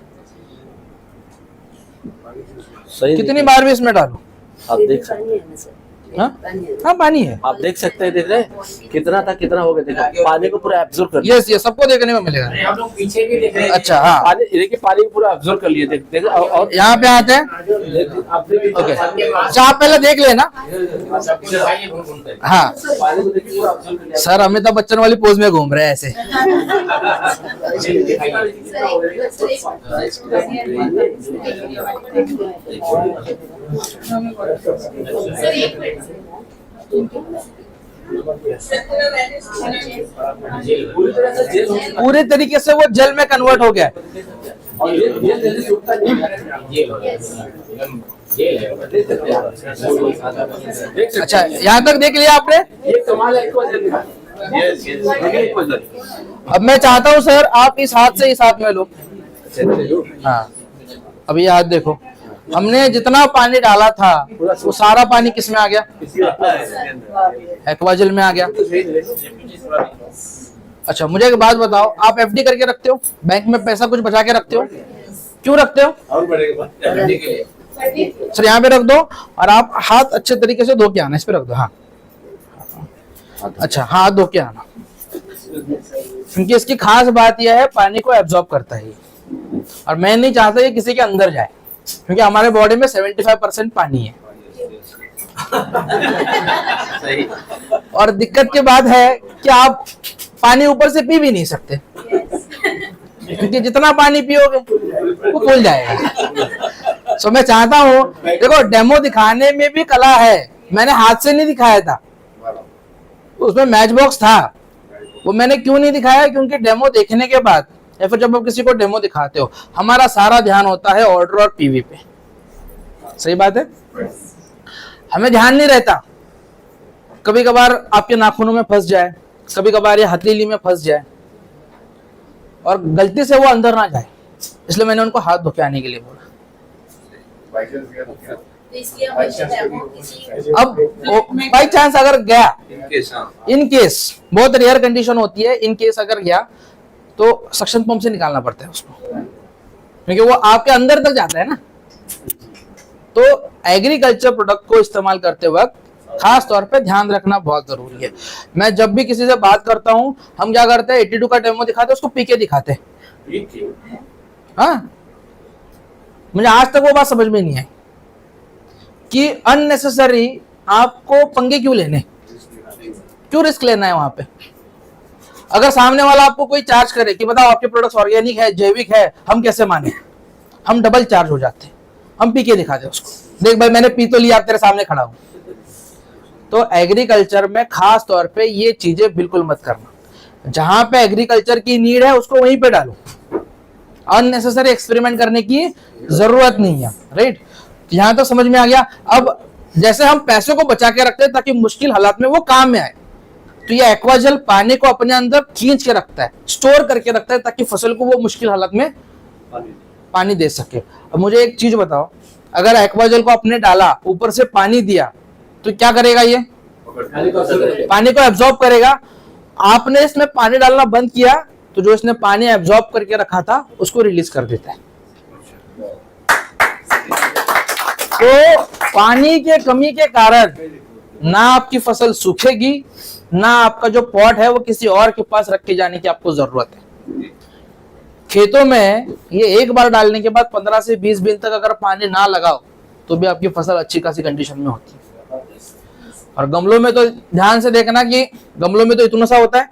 Speaker 7: सही
Speaker 2: कितनी बार भी इसमें डालो।
Speaker 7: आप देख सकते हैं।
Speaker 2: हाँ हाँ, पानी है।
Speaker 7: आप देख सकते हैं, देख रहे हैं कितना था कितना हो गया, देखो पानी को पूरा एब्जॉर्ब कर लिया।
Speaker 2: यस, ये सबको देखने में मिलेगा।
Speaker 4: हम लोग पीछे भी देख रहे हैं।
Speaker 2: अच्छा, हाँ,
Speaker 7: पानी देखिए, पानी को पूरा एब्जॉर्ब कर लिए। देख और
Speaker 2: यहाँ पे आते हैं।
Speaker 7: आप देखिए
Speaker 2: ओके, अच्छा आप पहले देख लेना। हाँ
Speaker 7: पानी को देखिए पूरा एब्जॉर्ब कर लिया।
Speaker 2: सर, अमिताभ बच्चन वाली पोज में घूम रहे हैं ऐसे। पूरे तरीके से वो जल में कन्वर्ट हो गया।
Speaker 7: और ये जल्दी सूखता नहीं है।
Speaker 2: अच्छा, यहाँ तक देख लिया आपने।
Speaker 7: ये कमाल है इसको।
Speaker 2: अब मैं चाहता हूँ सर, आप इस हाथ से इस हाथ में लो। हाँ, अब ये हाथ देखो, हमने जितना पानी डाला था वो सारा पानी किस में आ गया? एक्वाजेल में आ गया। अच्छा, मुझे एक बात बताओ, आप एफडी करके रखते हो? बैंक में पैसा कुछ बचा के रखते हो? क्यों रखते हो? सर यहाँ पे रख दो और आप हाथ अच्छे तरीके से धो के आना। इस पे रख दो। हाँ, अच्छा, हाथ धो के आना। क्योंकि इसकी खास बात यह है पानी को एब्जॉर्ब करता है ये। और मैं नहीं चाहता ये किसी के अंदर जाए, क्योंकि हमारे बॉडी में 75% पानी है। और दिक्कत की बात है कि आप पानी ऊपर से पी भी नहीं सकते, क्योंकि जितना पानी पियोगे वो फूल जाएगा। सो मैं चाहता हूँ, देखो डेमो दिखाने में भी कला है, मैंने हाथ से नहीं दिखाया था, उसमें मैच बॉक्स था, वो मैंने क्यों नहीं दिखाया, क्योंकि डेमो देखने के बाद या फिर जब आप किसी को डेमो दिखाते हो, हमारा सारा ध्यान होता है ऑर्डर और पीवी पे। सही बात है, हमें ध्यान नहीं रहता, कभी कभार आपके नाखूनों में फंस जाए, कभी कभार ये हथेली में फंस जाए और गलती से वो अंदर ना जाए, इसलिए मैंने उनको हाथ धो के आने के लिए बोला।
Speaker 5: तो इसलिए हमेशा डेमो किसी
Speaker 2: अब बाई चांस अगर गया, इन केस बहुत रेयर कंडीशन होती है, इन केस अगर गया तो सक्शन पंप से निकालना पड़ता है उसको, क्योंकि वो आपके अंदर तक जाता है ना। तो एग्रीकल्चर प्रोडक्ट को इस्तेमाल करते वक्त खास तौर पे ध्यान रखना बहुत जरूरी है। मैं जब भी किसी से बात करता हूं, हम क्या करते हैं, 82 का डेमो दिखाते हैं, उसको पी के दिखाते हैं। हाँ, मुझे आज तक वो बात समझ में नहीं आई कि अननेसेसरी आपको पंगे क्यों लेने, क्यों रिस्क लेना है वहां पे। अगर सामने वाला आपको कोई चार्ज करे कि बताओ आपके प्रोडक्ट्स ऑर्गेनिक है, जैविक है, हम कैसे माने, हम डबल चार्ज हो जाते हैं, हम पी के दिखाते हैं उसको, देख भाई मैंने पी तो लिया, आप तेरे सामने खड़ा हूं। तो एग्रीकल्चर में खास तौर पे ये चीजें बिल्कुल मत करना, जहां पे एग्रीकल्चर की नीड है उसको वहीं पे डालो, अननेसेसरी एक्सपेरिमेंट करने की जरूरत नहीं है। राइट, यहां तो समझ में आ गया। अब जैसे हम पैसों को बचा के रखते हैं ताकि मुश्किल हालात में वो काम में आए, तो ये एक्वाजेल पानी को अपने अंदर खींच के रखता है, स्टोर करके रखता है, ताकि फसल को वो मुश्किल हालात में पानी दे सके। अब मुझे एक चीज बताओ, अगर एक्वाजेल को आपने डाला, ऊपर से पानी दिया, तो क्या करेगा, ये पानी को एब्जॉर्ब करेगा। आपने इसमें पानी डालना बंद किया तो जो इसने पानी एब्जॉर्ब करके रखा था उसको रिलीज कर देता है। तो पानी के कमी के कारण ना आपकी फसल सूखेगी, ना आपका जो पॉट है वो किसी और के पास रख के जाने की आपको जरूरत है। खेतों में ये एक बार डालने के बाद 15 से 20 दिन तक अगर पानी ना लगाओ तो भी आपकी फसल अच्छी खासी कंडीशन में होती है। और गमलों में तो ध्यान से देखना कि गमलों में तो इतना सा होता है,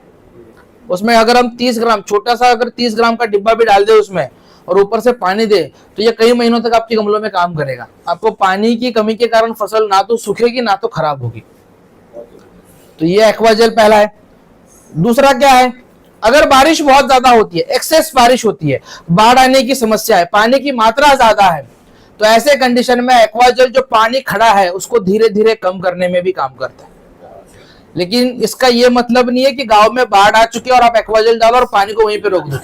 Speaker 2: उसमें अगर हम 30 ग्राम, छोटा सा अगर 30 ग्राम का डिब्बा भी डाल दे उसमें और ऊपर से पानी दे, तो ये कई महीनों तक आपके गमलों में काम करेगा। आपको पानी की कमी के कारण फसल ना तो सूखेगी ना तो खराब होगी। तो ये एक्वाजेल पहला है। दूसरा क्या है, अगर बारिश बहुत ज्यादा होती है, एक्सेस बारिश होती है, बाढ़ आने की समस्या है, पानी की मात्रा ज्यादा है, तो ऐसे कंडीशन में एक्वाजेल जो पानी खड़ा है उसको धीरे धीरे कम करने में भी काम करता है। लेकिन इसका ये मतलब नहीं है कि गांव में बाढ़ आ चुकी है और आप एक्वाजेल डालो और पानी को वहीं पे रोक दो।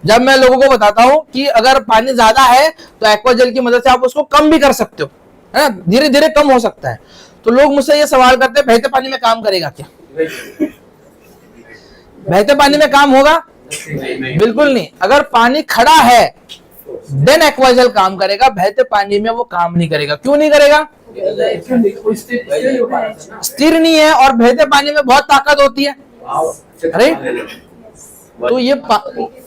Speaker 2: जब मैं लोगों को बताता हूं कि अगर पानी ज्यादा है तो एक्वाजेल की मदद से आप उसको कम भी कर सकते हो, है ना, धीरे धीरे कम हो सकता है, तो लोग मुझसे ये सवाल करते हैं बहते पानी में काम करेगा क्या? बहते पानी में काम होगा? बिल्कुल नहीं। अगर पानी खड़ा है देन एक्वाजेल काम करेगा, बहते पानी में वो काम नहीं करेगा। क्यों नहीं करेगा? स्थिर नहीं है और बहते पानी में बहुत ताकत होती है, राइट? तो ये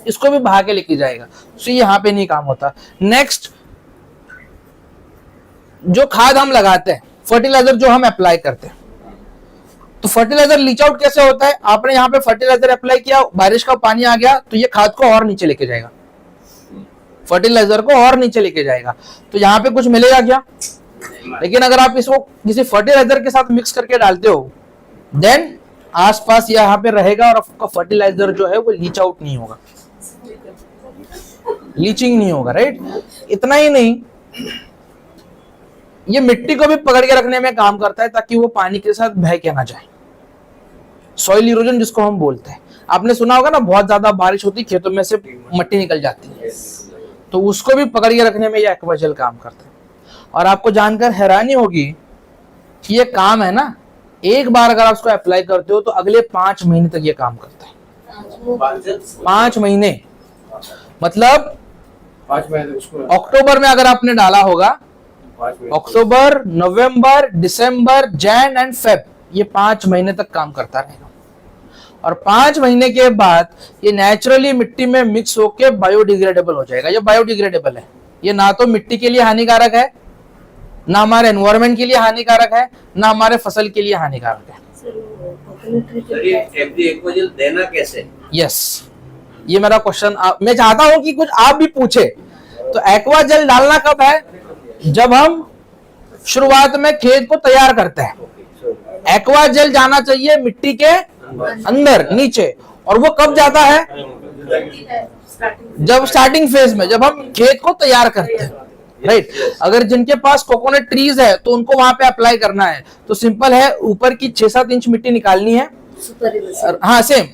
Speaker 2: इसको भी बहा के लेके जाएगा, तो यहाँ पे नहीं काम होता। नेक्स्ट, जो खाद हम लगाते हैं, फर्टिलाइजर जो हम अप्लाई करते हैं, तो फर्टिलाइजर लीच आउट कैसे होता है? आपने यहाँ पे फर्टिलाइजर अप्लाई किया, बारिश का पानी आ गया, तो ये खाद को और नीचे लेके जाएगा, फर्टिलाइजर को और नीचे लेके जाएगा, तो यहाँ पे कुछ मिलेगा क्या? लेकिन अगर आप इसको किसी फर्टिलाइजर के साथ मिक्स करके डालते हो देन आसपास यहाँ पे रहेगा और आपका फर्टिलाइजर जो है वो लीच आउट नहीं होगा, लीचिंग नहीं होगा, राइट? इतना ही नहीं, ये मिट्टी को भी पकड़ के रखने में काम करता है ताकि वो पानी के साथ बह के ना जाए, सॉइल इरोजन जिसको हम बोलते हैं। आपने सुना होगा ना, बहुत ज्यादा बारिश होती, खेतों में से मिट्टी निकल जाती है, तो उसको भी पकड़ के रखने में ये एक्वाजेल काम करता है। और आपको जानकर हैरानी होगी कि ये काम है ना, एक बार अगर आप उसको अप्लाई करते हो तो अगले 5 महीने तक ये काम करता है। 5 महीने मतलब
Speaker 8: 5 महीने
Speaker 2: अक्टूबर में अगर आपने डाला होगा, अक्टूबर, नवंबर, दिसंबर, जैन एंड फेब, ये 5 महीने तक काम करता रहेगा और 5 महीने के बाद ये नेचुरली मिट्टी में मिक्स होके बायोडिग्रेडेबल हो जाएगा। ये बायोडिग्रेडेबल है, ये ना तो मिट्टी के लिए हानिकारक है, ना हमारे एनवायरमेंट के लिए हानिकारक है, ना हमारे फसल के लिए हानिकारक है।
Speaker 7: एक्वाजेल देना कैसे?
Speaker 2: यस, ये मेरा क्वेश्चन मैं चाहता हूं कि कुछ आप भी पूछे। तो एक्वा जेल डालना कब है? जब हम शुरुआत में खेत को तैयार करते हैं। एक्वा जेल जाना चाहिए मिट्टी के अंदर नीचे, और वो कब जाता है? जब स्टार्टिंग फेज में, जब हम खेत को तैयार करते हैं, राइट। अगर जिनके पास कोकोनट ट्रीज है तो उनको वहां पे अप्लाई करना है। तो सिंपल है, ऊपर की 6-7 इंच मिट्टी निकालनी है। हाँ सेम,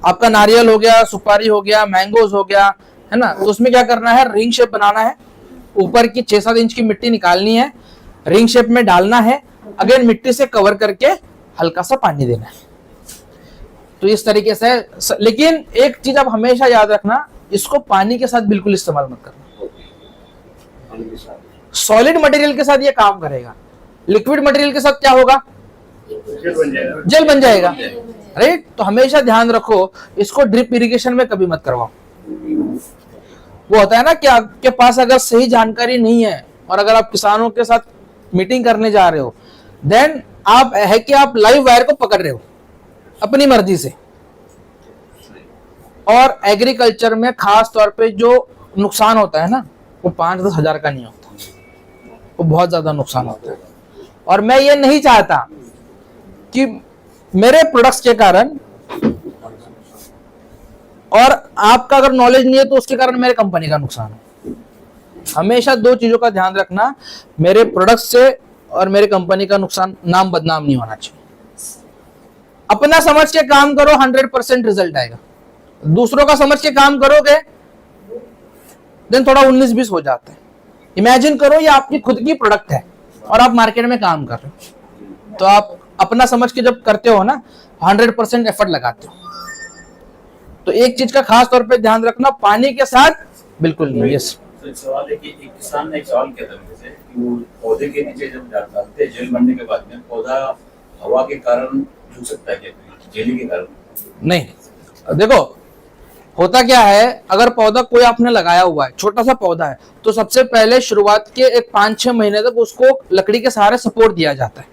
Speaker 2: आपका नारियल हो गया, सुपारी हो गया, मैंगोज हो गया, है ना। तो उसमें क्या करना है, रिंग शेप बनाना है। ऊपर की 6-7 इंच की मिट्टी निकालनी है, रिंग शेप में डालना है, अगेन मिट्टी से कवर करके हल्का सा पानी देना है। तो इस तरीके से, लेकिन एक चीज आप हमेशा याद रखना, इसको पानी के साथ बिल्कुल इस्तेमाल मत करना। सॉलिड मटेरियल के साथ ये काम करेगा, लिक्विड मटेरियल के साथ क्या होगा? जेल बन जाएगा, राइट। तो हमेशा ध्यान रखो, इसको ड्रिप इरिगेशन में कभी मत करवाओ। वो होता है ना कि आपके पास अगर सही जानकारी नहीं है और अगर आप किसानों के साथ मीटिंग करने जा रहे हो, देन आप है कि आप लाइव वायर को पकड़ रहे हो अपनी मर्जी से। और एग्रीकल्चर में खास तौर पे जो नुकसान होता है ना, वो 5-10 हजार का नहीं होता, वो बहुत ज्यादा नुकसान होता है। और मैं ये नहीं चाहता कि मेरे प्रोडक्ट्स के कारण, और आपका अगर नॉलेज नहीं है तो उसके कारण मेरे कंपनी का नुकसान हो। हमेशा 2 चीजों का ध्यान रखना, मेरे प्रोडक्ट्स से और मेरे कंपनी का नुकसान, नाम बदनाम नहीं होना चाहिए। अपना समझ के काम करो, 100% रिजल्ट आएगा। दूसरों का समझ के काम करोगे देन थोड़ा 19-20 हो जाता है। इमेजिन करो ये आपकी खुद की प्रोडक्ट है और आप मार्केट में काम कर रहे हो, तो आप अपना समझ के जब करते हो ना, 100% एफर्ट लगाते हो। तो एक चीज का खास तौर पे ध्यान रखना, पानी के साथ बिल्कुल नहीं। यस,
Speaker 8: तो एक सवाल है कि एक किसान ने एक सवाल किया था मुझसे कि वो पौधे के नीचे जब डालते हैं जेल बनने के बाद में, पौधा हवा के कारण झुक सकता है क्या, जेली के कारण?
Speaker 2: नहीं, देखो होता क्या है, अगर पौधा कोई आपने लगाया हुआ है, छोटा सा पौधा है, तो सबसे पहले शुरुआत के एक 5-6 महीने तक उसको लकड़ी के सहारे सपोर्ट दिया जाता है।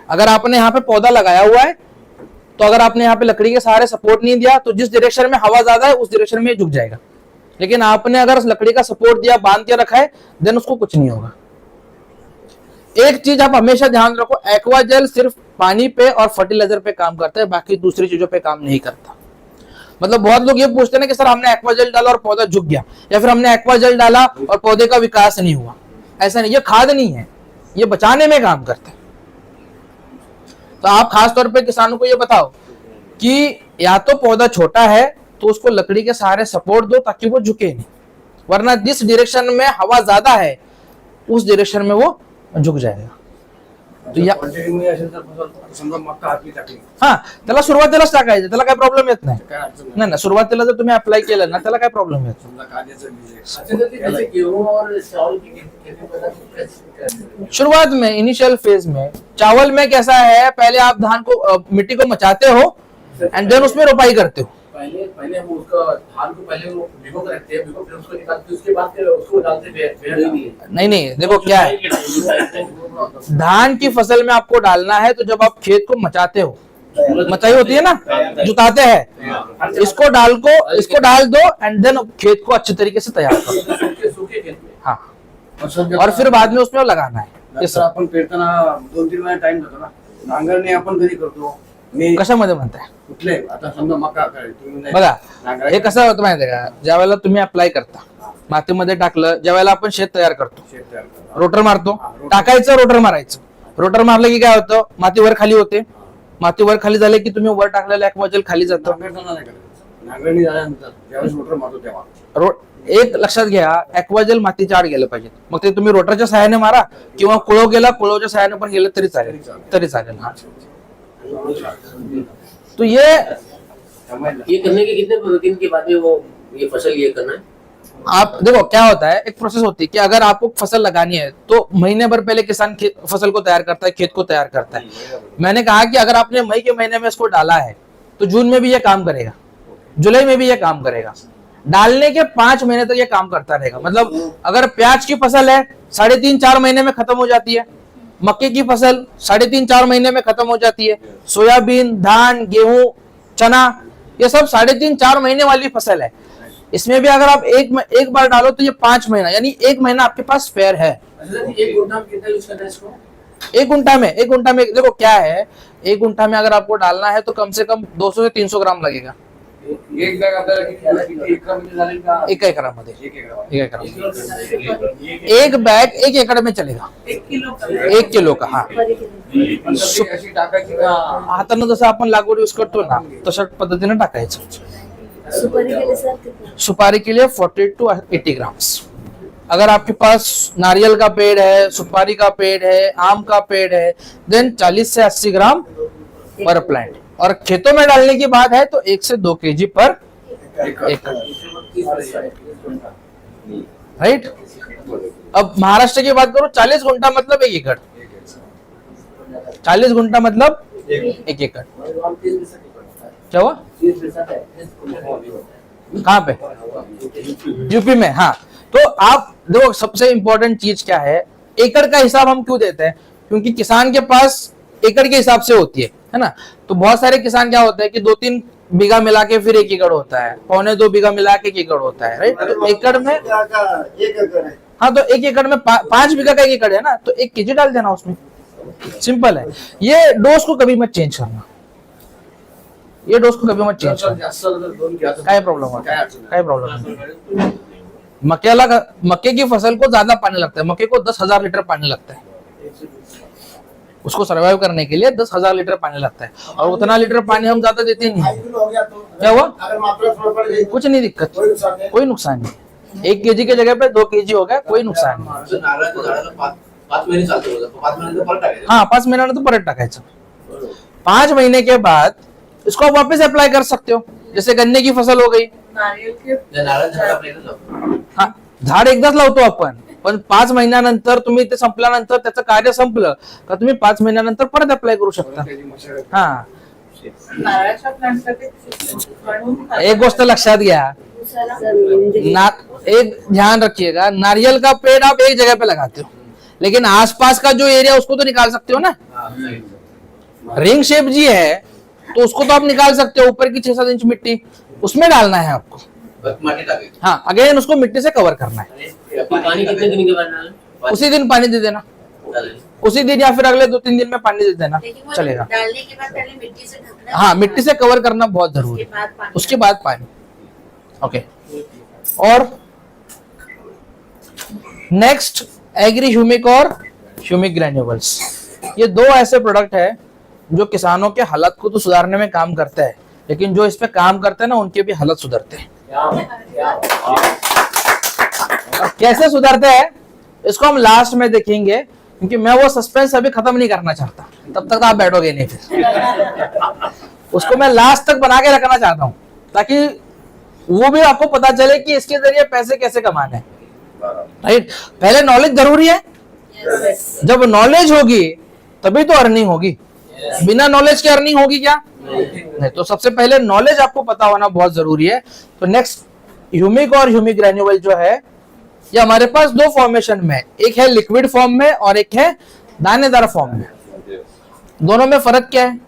Speaker 2: अगर आपने यहाँ पे पौधा लगाया हुआ है, तो अगर आपने यहाँ पे लकड़ी के सहारे सपोर्ट नहीं दिया, तो जिस डायरेक्शन में हवा ज्यादा है उस डायरेक्शन में झुक जाएगा। लेकिन आपने अगर लकड़ी का सपोर्ट दिया, बांध के रखा है, देन उसको कुछ नहीं होगा। एक चीज आप हमेशा ध्यान रखो, एक्वा जेल सिर्फ पानी पे और फर्टिलाइजर पे काम करता है, बाकी दूसरी चीजों पे काम नहीं करता। मतलब बहुत लोग ये पूछते हैं ना कि सर हमने एक्वा जेल डाला और पौधा झुक गया, या फिर हमने एक्वा जेल डाला और पौधे का विकास नहीं हुआ। ऐसा नहीं, ये खाद नहीं है, ये बचाने में काम करता है। तो आप खास तौर पे किसानों को ये बताओ कि या तो पौधा छोटा है तो उसको लकड़ी के सहारे सपोर्ट दो ताकि वो झुके नहीं, वरना जिस डायरेक्शन में हवा ज्यादा है उस डायरेक्शन में वो झुक जाएगा। तो या हा, त्याला सुरुवातीलाच टाकायचं, त्याला काय प्रॉब्लेम येत नाही। नाही सुरुवातीला जर तुम्ही अप्लाय केलं ना, त्याला काय प्रॉब्लेम येत शुरुआत में, इनिशियल फेज में। चावल में कैसा है, पहले आप धान को मिट्टी को मचाते हो एंड देन उसमें रोपाई करते हो।
Speaker 8: पहले हम उसका धान को पहले वो भिगो के रखते हैं, भिगो फिर उसको निकालते हैं, उसके बाद फिर उसको डालते हैं।
Speaker 2: नहीं देखो क्या है, धान की फसल में आपको डालना है तो जब आप खेत को मचाते हो, मचाई होती है ना, जुताते हैं, इसको डाल दो एंड देन खेत को अच्छे तरीके से तैयार करो। हाँ, और फिर बाद में उसमें लगाना है।
Speaker 9: आपण पेरताना 2-3 महिने टाइम जातो ना, नांगरणी आपण कधी करतो,
Speaker 2: कशामध्ये म्हणताय?
Speaker 9: कुठले आता समजा मका तुम्ही
Speaker 2: बघा, हे कसं होतं माहितीये का, ज्या वेळेला तुम्ही अप्लाय करता, मातीमध्ये टाकलं, ज्या वेळेला आपण शेत तयार करतो, रोटर मारतो, टाकायचं, रोटर मारायचं। रोटर मारलं की काय होतं, माती वर खाली होते, माती वर खाली झाले की तुम्ही वर टाकलेलं एक्वा जेल खाली जातं।
Speaker 9: नांगरणी झाल्यानंतर ज्यावेळेस रोटर मारतो तेव्हा
Speaker 2: एक लक्षात घ्या, एक्वा जेल मातीच्या आड गेलं पाहिजे। मग ते तुम्ही रोटरच्या सहाय्याने मारा किंवा कुळव गेला, कुळवच्या सहाय्याने पण गेलं तरी चालेल। हा, तो ये
Speaker 7: करने के कितने दिन के बाद में वो ये फसल ये करना है?
Speaker 2: आप देखो क्या होता है, एक प्रोसेस होती है कि अगर आपको फसल लगानी है तो महीने भर पहले किसान फसल को तैयार करता है, खेत को तैयार करता है। मैंने कहा कि अगर आपने मई के महीने में इसको डाला है तो जून में भी ये काम करेगा, जुलाई में भी ये काम करेगा, डालने के 5 महीने तक ये काम करता रहेगा। मतलब अगर प्याज की फसल है 3.5-4 महीने में खत्म हो जाती है, मक्के की फसल 3.5-4 महीने में खत्म हो जाती है, सोयाबीन, धान, गेहूं, चना, ये सब 3.5-4 महीने वाली फसल है। इसमें भी अगर आप एक बार डालो तो ये 5 महीना, यानी 1 महीना आपके पास स्पेयर है।
Speaker 9: एक गुंठा में कितना यूज करना है इसको?
Speaker 2: 1 गुंठा में देखो क्या है, 1 गुंठा में अगर आपको डालना है तो कम से कम 200 से 300 ग्राम लगेगा।
Speaker 9: एक बैग आता है कि 1 मध्ये डालेगा?
Speaker 2: 1 एकड़ मध्ये,
Speaker 9: 1
Speaker 2: 1 एकड़, एक बैग 1 एकड़ में चलेगा, 1 किलो का। हाँ,
Speaker 9: अशी टाकायची का?
Speaker 2: हातानं जसं आपण लागवड यूज करतो ना तशा पद्धतीने टाकायचं।
Speaker 5: सुपारी के लिए सर कितना?
Speaker 2: सुपारी के लिए 40 to 80 ग्राम्स। अगर आपके पास नारियल का पेड़ है, सुपारी का पेड़ है, आम का पेड़ है, देन 40 से 80 ग्राम पर प्लांट। और खेतों में डालने की बात है तो 1 से 2 kg पर एकड़, राइट। अब महाराष्ट्र की बात करो, 40 गुंठा मतलब 1 एकड़, 40 गुंठा मतलब 1 एकड़। क्या हुआ? कहाँ पे? यूपी में। हाँ, तो आप देखो सबसे इंपॉर्टेंट चीज क्या है, एकड़ का हिसाब हम क्यों देते हैं? क्योंकि किसान के पास एकड़ के हिसाब से होती है ना। तो बहुत सारे किसान क्या होता है कि 2-3 बीघा मिला के फिर 1 एकड़ होता है, 1.25-2 बीघा मिला के 1 एकड़ होता है, राइट। तो एकड़ में
Speaker 9: 1 एकड़ है।
Speaker 2: हाँ, तो 1 एकड़ में 5 बीघा का 1 एकड़ है ना, तो 1 kg डाल देना उसमें, सिंपल है। ये डोज को कभी मत चेंज करना, ये डोज को कभी मत चेंज करना, काय प्रॉब्लेम है, काय प्रॉब्लेम है। मक्के की फसल को ज्यादा पानी लगता है, मक्के को 10,000 लीटर पानी लगता है, उसको सर्वाइव करने के लिए 10,000 लीटर पानी लगता है, और उतना लीटर पानी हम ज्यादा देते नहीं है। क्या हुआ? कुछ नहीं दिक्कत, कोई नुकसान नहीं। 1 kg के जगह पे 2 kg हो गया, कोई नुकसान नहीं।
Speaker 9: 5 महिने चालतो, 5 महिने परत टाकायचं।
Speaker 2: हाँ, 5 महिन्यानंतर परत टाकायचं। 5 महीने के बाद इसको आप वापस अप्लाई कर सकते हो, जैसे गन्ने की फसल हो गई।
Speaker 6: नारियल के
Speaker 9: नारळ झाड आपल्याला लावतो।
Speaker 2: हा, झाड एकदाच लावतो आपण, पण 5 महिन्यानंतर तुम्ही ते संपल्यानंतर त्याचं कार्य संपलं का तुम्ही 5 महिन्यानंतर परत अप्लाय करू शकता। हा,
Speaker 6: नारळाच्या प्लांटसाठी
Speaker 2: एक गोष्ट लक्षात घ्या, एक ध्यान रखिएगा, नारियल का पेड़ आप एक जगह पे लगाते हो, लेकिन आसपास का जो एरिया उसको तो निकाल सकते हो ना। रिंग शेप जी है तो उसको तो आप निकाल सकते हो, ऊपर की 6-7 इंच मिट्टी उसमें डालना है आपको। हाँ, अगेन उसको मिट्टी से कवर करना है।
Speaker 9: पानी कितने दिन के बाद डालना?
Speaker 2: उसी दिन पानी दे देना, उसी दिन या फिर अगले 2-3 दिन में पानी दे देना, चलेगा।
Speaker 5: डालने के बाद पहले मिट्टी से ढकना।
Speaker 2: हाँ, मिट्टी से कवर करना बहुत जरूरी है, उसके बाद पानी। ओके, और नेक्स्ट एग्री ह्यूमिक और ह्यूमिक ग्रेन्यूल्स, ये 2 ऐसे प्रोडक्ट है जो किसानों के हालत को तो सुधारने में काम करते हैं, लेकिन जो इस पे काम करते हैं ना उनके भी हालत सुधरते हैं। कैसे सुधरते हैं इसको हम लास्ट में देखेंगे, क्योंकि मैं वो सस्पेंस अभी खत्म नहीं करना चाहता, तब तक आप बैठोगे नहीं फिर। उसको मैं लास्ट तक बना के रखना चाहता हूँ, ताकि वो भी आपको पता चले कि इसके जरिए पैसे कैसे कमाने हैं, राइट। पहले नॉलेज जरूरी है, जब नॉलेज होगी तभी तो अर्निंग होगी, बिना नॉलेज के अर्निंग होगी क्या? नहीं। तो सबसे पहले नॉलेज आपको पता होना बहुत जरूरी है। तो नेक्स्ट ह्यूमिक और ह्यूमिक ग्रेन्यूल जो है ये हमारे पास 2 फॉर्मेशन में, एक है लिक्विड फॉर्म में और एक है दानेदार फॉर्म में। दोनों में फर्क क्या है?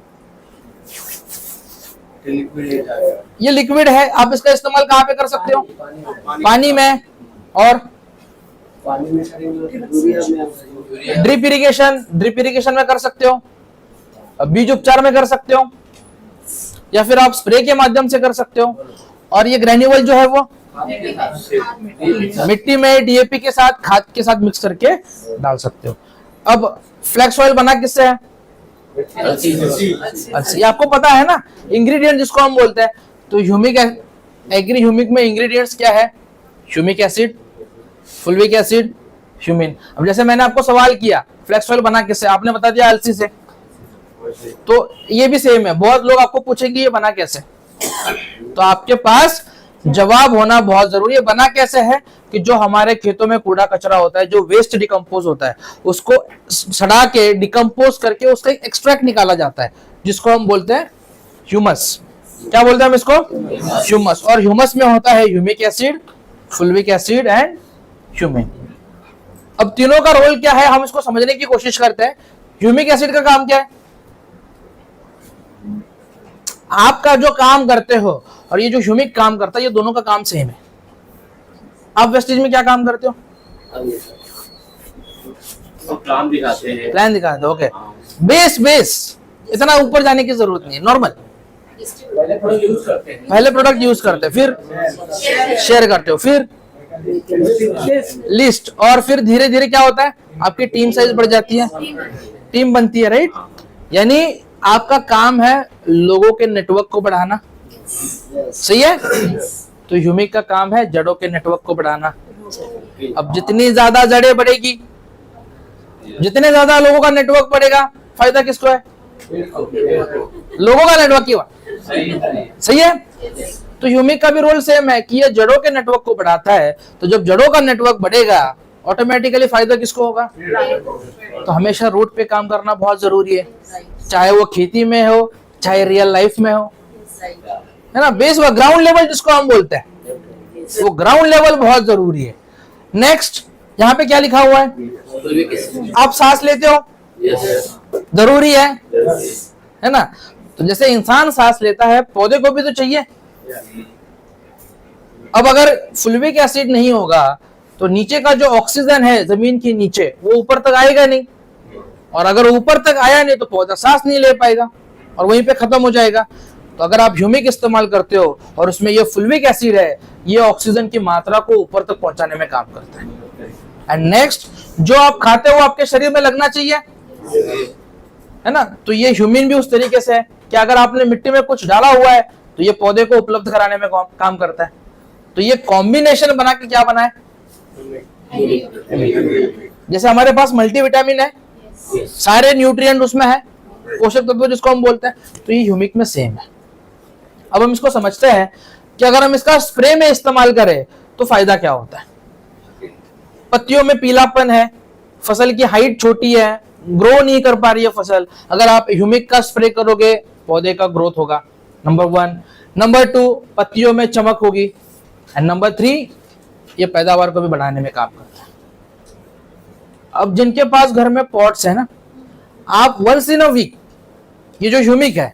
Speaker 2: ये लिक्विड है, आप इसका इस्तेमाल कहाँ पे कर सकते हो? पानी में, और ड्रिप इरिगेशन में कर सकते हो, बीज उपचार में कर सकते हो, या फिर आप स्प्रे के माध्यम से कर सकते हो। और ये ग्रेन्यूल जो है वो मिट्टी में डीएपी के साथ, खाद के साथ मिक्स करके डाल सकते हो। अब फ्लैक्स ऑयल बना किससे है? अच्छा, ये आपको पता है ना, इंग्रेडिएंट जिसको हम बोलते हैं। तो ह्यूमिक एग्री ह्यूमिक में इंग्रेडिएंट्स क्या है? Humic acid, fulvic acid, humin. अब जैसे मैंने आपको सवाल किया फ्लैक्स ऑयल बना किससे, आपने बता दिया अलसी से, तो ये भी सेम है। बहुत लोग आपको पूछेंगे ये बना कैसे, तो आपके पास जवाब होना बहुत जरूरी है। बना कैसे है कि जो हमारे खेतों में कूड़ा कचरा होता है, जो वेस्ट डिकम्पोज होता है, उसको सड़ा के डिकम्पोज करके उसका एक एक्सट्रैक्ट निकाला जाता है, जिसको हम बोलते हैं ह्यूमस। क्या बोलते हैं हम इसको? ह्यूमस। और ह्यूमस में होता है humic acid, fulvic acid and humin. अब तीनों का रोल क्या है हम इसको समझने की कोशिश करते हैं। ह्यूमिक एसिड का काम क्या है? आपका जो काम करते हो और ये जो ह्यूमिक काम करता है, ये दोनों का काम सेम है। आप वेस्टेज में क्या काम करते हो?
Speaker 7: प्लान दिखाते हैं।
Speaker 2: प्लान दिखाते हो, ओके। बेस इतना ऊपर जाने की जरूरत नहीं है, नॉर्मल।
Speaker 8: पहले प्रोडक्ट यूज करते हैं,
Speaker 2: पहले प्रोडक्ट यूज करते हैं, फिर शेयर करते हो, फिर लिस्ट, और फिर धीरे धीरे क्या होता है, आपकी टीम साइज बढ़ जाती है, टीम बनती है, राइट। यानी आपका काम है लोगों के नेटवर्क को बढ़ाना, सही है। तो ह्यूमिक का काम है जड़ों के नेटवर्क को बढ़ाना। अब जितनी ज्यादा जड़ें बढ़ेगी, जितने ज्यादा लोगों का नेटवर्क बढ़ेगा, फायदा किसको है? लोगों का नेटवर्क की बात, सही है। तो ह्यूमिक का भी रोल सेम है कि ये जड़ों के नेटवर्क को बढ़ाता है। तो जब जड़ों का नेटवर्क बढ़ेगा, ऑटोमेटिकली फायदा किसको होगा? तो हमेशा रूट पे काम करना बहुत जरूरी है, चाहे वो खेती में हो, चाहे रियल लाइफ में हो, है ना। बेस व ग्राउंड लेवल जिसको हम बोलते हैं, वो ग्राउंड लेवल बहुत जरूरी है। नेक्स्ट, यहाँ पे क्या लिखा हुआ है? आप सांस लेते हो, जरूरी है ना। तो जैसे इंसान सांस लेता है, पौधे को भी तो चाहिए। अब अगर फुल्विक एसिड नहीं होगा तो नीचे का जो ऑक्सीजन है जमीन के नीचे, वो ऊपर तक आएगा नहीं, और अगर ऊपर तक आया नहीं तो पौधा सांस नहीं ले पाएगा और वहीं पे खत्म हो जाएगा। तो अगर आप ह्यूमिक इस्तेमाल करते हो और उसमें ये फुल्विक एसिड है, ये ऑक्सीजन की मात्रा को ऊपर तक पहुंचाने में काम करता है। एंड नेक्स्ट, जो आप खाते हो आपके शरीर में लगना चाहिए, है ना। तो ये ह्यूमिन भी उस तरीके से है कि अगर आपने मिट्टी में कुछ डाला हुआ है तो ये पौधे को उपलब्ध कराने में काम करता है। तो ये कॉम्बिनेशन बना के क्या बना है? जैसे हमारे पास मल्टीविटामिन है, सारे न्यूट्रिएंट उसमें है, पोषक तत्व जिसको हम बोलते हैं, तो ये ह्यूमिक में सेम है। अब हम इसको समझते हैं कि अगर हम इसका स्प्रे में इस्तेमाल करें तो फायदा क्या होता है। पत्तियों में पीलापन है, फसल की हाइट छोटी है, ग्रो नहीं कर पा रही है फसल, अगर आप ह्यूमिक का स्प्रे करोगे पौधे का ग्रोथ होगा, नंबर 1। नंबर 2, पत्तियों में चमक होगी, एंड नंबर 3, ये पैदावार को भी बढ़ाने में काम करता है। अब जिनके पास घर में पॉट्स है ना, आप वंस इन अ वीक, ये जो ह्यूमिक है,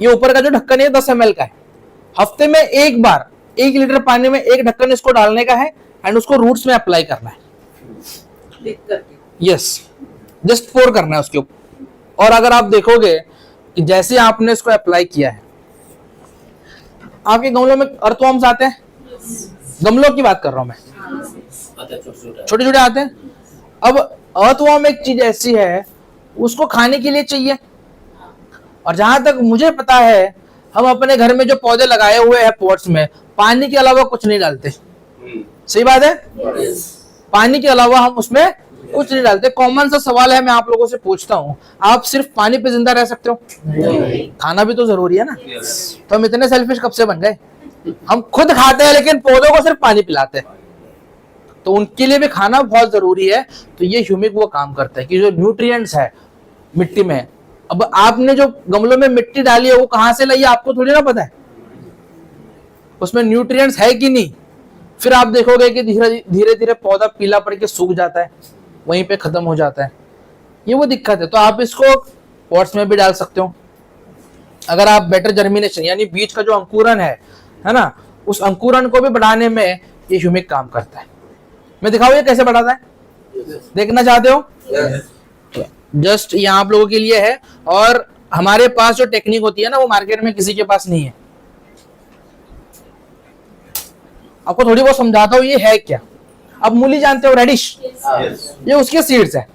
Speaker 2: ये ऊपर का जो ढक्कन है 10 ml का है, हफ्ते में एक बार 1 लीटर पानी में 1 ढक्कन इसको डालने का है एंड उसको रूट्स में अप्लाई करना है। यस, जस्ट पोर करना है उसके ऊपर। और अगर आप देखोगे कि जैसे आपने इसको अप्लाई किया है, आपके गमलों में अर्थवर्म्स आते हैं, गमलों की बात कर रहा हूं मैं, छोटे छोटे आते हैं। अब अर्थवर्म एक चीज ऐसी है, उसको खाने के लिए चाहिए, और जहां तक मुझे पता है हम अपने घर में जो पौधे लगाए हुए हैं पॉट्स में, पानी के अलावा कुछ नहीं डालते। सही बात है, पानी के अलावा हम उसमें कुछ नहीं डालते। कॉमन सा सवाल है, मैं आप लोगों से पूछता हूँ, आप सिर्फ पानी पे जिंदा रह सकते हो? खाना भी तो जरूरी है ना। तो हम इतने सेल्फिश कब से बन गए? हम खुद खाते हैं लेकिन पौधों को सिर्फ पानी पिलाते हैं, तो उनके लिए भी खाना बहुत जरूरी है। तो ये ह्यूमिक वो काम करता है कि जो न्यूट्रिएंट्स है मिट्टी में, अब आपने जो गमलों में मिट्टी डाली है वो कहां से लाई है आपको थोड़ी ना पता है, उसमें न्यूट्रिएंट्स है कि नहीं। फिर आप देखोगे कि धीरे धीरे पौधा पीला पड़ के सूख जाता है, वहीं पे खत्म हो जाता है, ये वो दिक्कत है। तो आप इसको पॉट्स में भी डाल सकते हो। अगर आप बेटर जर्मिनेशन यानी बीज का जो अंकुरन है ना, उस अंकुरन को भी बढ़ाने में ये ह्यूमिक काम करता है। मैं दिखाऊं ये कैसे बढ़ाता है, देखना चाहते हो? जस्ट ये आप लोगों के लिए है, और हमारे पास जो टेक्निक होती है ना, वो मार्केट में किसी के पास नहीं है। आपको थोड़ी बहुत समझाता हूँ ये है क्या। अब मूली जानते हो, रेडिश, ये उसके सीड्स है।